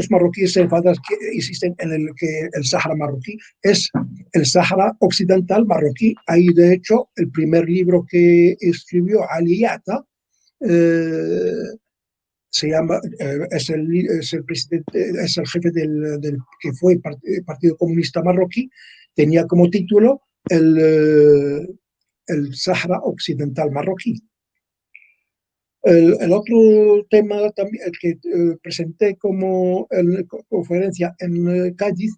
marroquíes se enfadan que insisten en que el Sáhara marroquí es el Sáhara Occidental marroquí. Ahí, de hecho, el primer libro que escribió Ali Yata se llama, es el presidente, es el jefe del que fue Partido Comunista Marroquí, tenía como título el Sáhara Occidental Marroquí. El otro tema también, el que presenté como conferencia en Cádiz,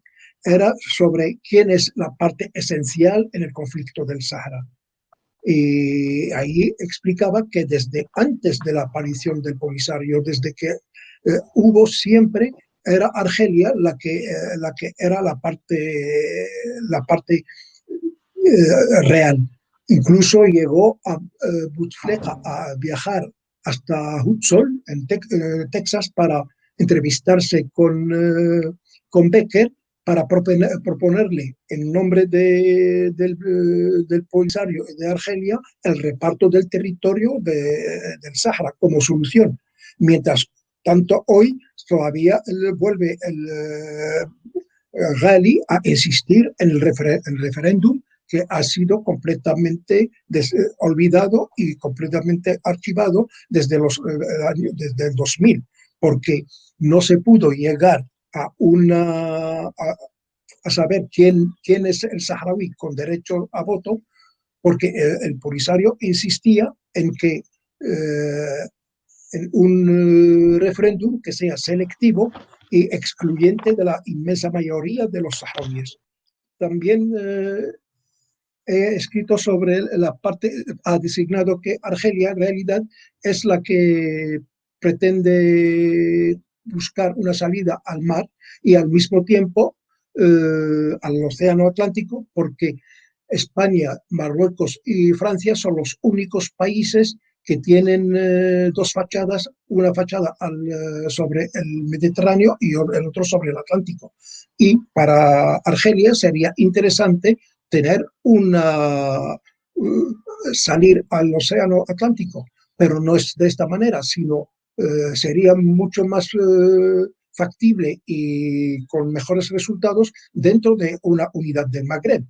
era sobre quién es la parte esencial en el conflicto del Sáhara. Y ahí explicaba que desde antes de la aparición del Polisario, desde que hubo siempre, era Argelia la que era la parte real. Incluso llegó a Bouteflika a viajar hasta Hudson, en Texas, para entrevistarse con Becker, para proponerle, en nombre del Polisario de Argelia, el reparto del territorio del Sáhara como solución. Mientras tanto, hoy todavía vuelve el Ghali a insistir en el referéndum, que ha sido completamente olvidado y completamente archivado desde el 2000, porque no se pudo llegar a saber quién es el saharaui con derecho a voto, porque el Polisario insistía en que en un referéndum que sea selectivo y excluyente de la inmensa mayoría de los saharauíes. También he escrito sobre la parte, ha designado que Argelia en realidad es la que pretende buscar una salida al mar y al mismo tiempo al Océano Atlántico, porque España, Marruecos y Francia son los únicos países que tienen dos fachadas, una fachada sobre el Mediterráneo y el otro sobre el Atlántico. Y para Argelia sería interesante tener salir al Océano Atlántico, pero no es de esta manera, sino sería mucho más factible y con mejores resultados dentro de una unidad del Magreb.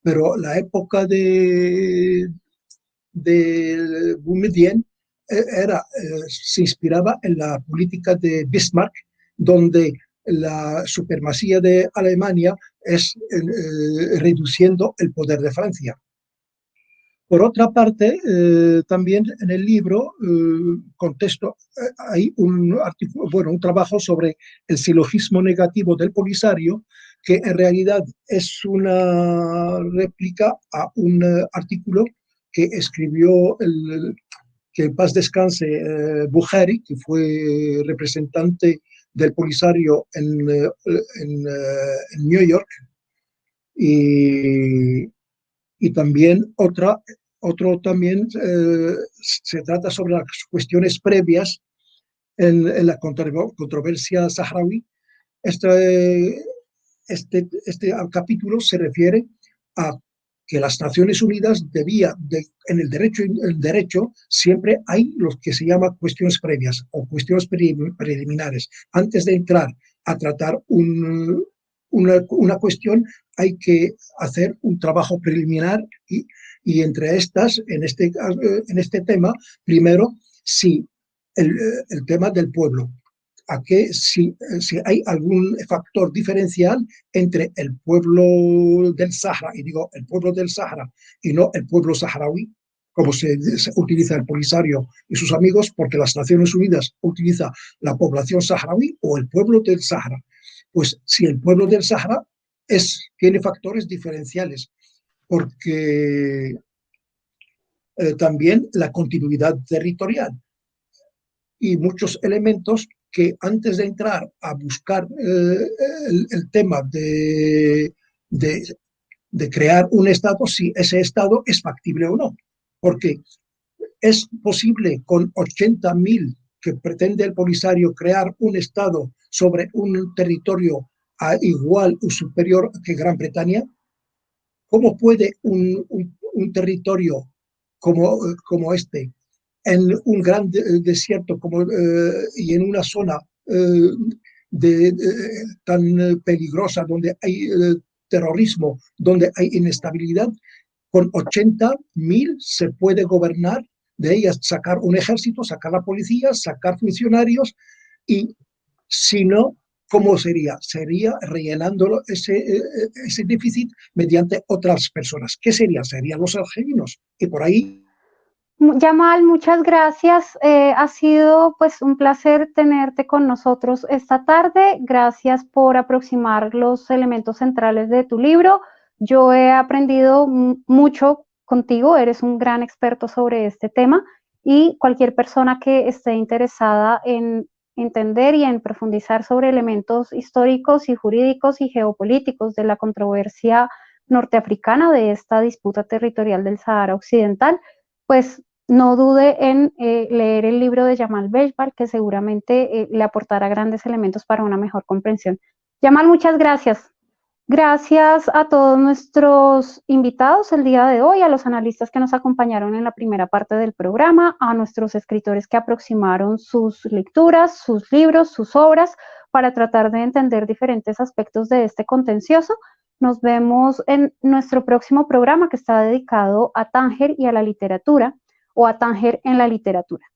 Pero la época de Boumediene se inspiraba en la política de Bismarck, donde la supremacía de Alemania es reduciendo el poder de Francia. Por otra parte, también en el libro contesto, hay un artículo, bueno, un trabajo sobre el silogismo negativo del Polisario, que en realidad es una réplica a un artículo que escribió que en paz descanse Buhari, que fue representante del Polisario en New York, y también otro también se trata sobre las cuestiones previas en la controversia saharaui. Este capítulo se refiere a que las Naciones Unidas en el derecho siempre hay lo que se llama cuestiones previas o cuestiones preliminares. Antes de entrar a tratar una cuestión, hay que hacer un trabajo preliminar y entre estas, en este tema, primero, si el tema del pueblo, si hay algún factor diferencial entre el pueblo del Sahara, y digo el pueblo del Sahara y no el pueblo saharaui, como se utiliza el Polisario y sus amigos, porque las Naciones Unidas utiliza la población saharaui o el pueblo del Sahara. Pues si el pueblo del Sahara tiene factores diferenciales, porque también la continuidad territorial y muchos elementos que antes de entrar a buscar el tema de crear un Estado, si ese Estado es factible o no. Porque es posible con 80.000 que pretende el Polisario crear un Estado sobre un territorio igual o superior que Gran Bretaña. ¿Cómo puede un territorio como este, en un gran desierto y en una zona tan peligrosa, donde hay terrorismo, donde hay inestabilidad, con 80.000 se puede gobernar, de ellas sacar un ejército, sacar la policía, sacar funcionarios, y si no, ¿cómo sería? Sería rellenando ese déficit mediante otras personas. ¿Qué sería? Serían los argelinos. Y por ahí... Yamal, muchas gracias. Ha sido pues un placer tenerte con nosotros esta tarde. Gracias por aproximar los elementos centrales de tu libro. Yo he aprendido mucho contigo, eres un gran experto sobre este tema, y cualquier persona que esté interesada en entender y en profundizar sobre elementos históricos y jurídicos y geopolíticos de la controversia norteafricana de esta disputa territorial del Sahara Occidental, pues no dude en leer el libro de Yamal Bejbal, que seguramente le aportará grandes elementos para una mejor comprensión. Yamal, muchas gracias. Gracias a todos nuestros invitados el día de hoy, a los analistas que nos acompañaron en la primera parte del programa, a nuestros escritores que aproximaron sus lecturas, sus libros, sus obras, para tratar de entender diferentes aspectos de este contencioso. Nos vemos en nuestro próximo programa, que está dedicado a Tánger y a la literatura, o a Tánger en la literatura.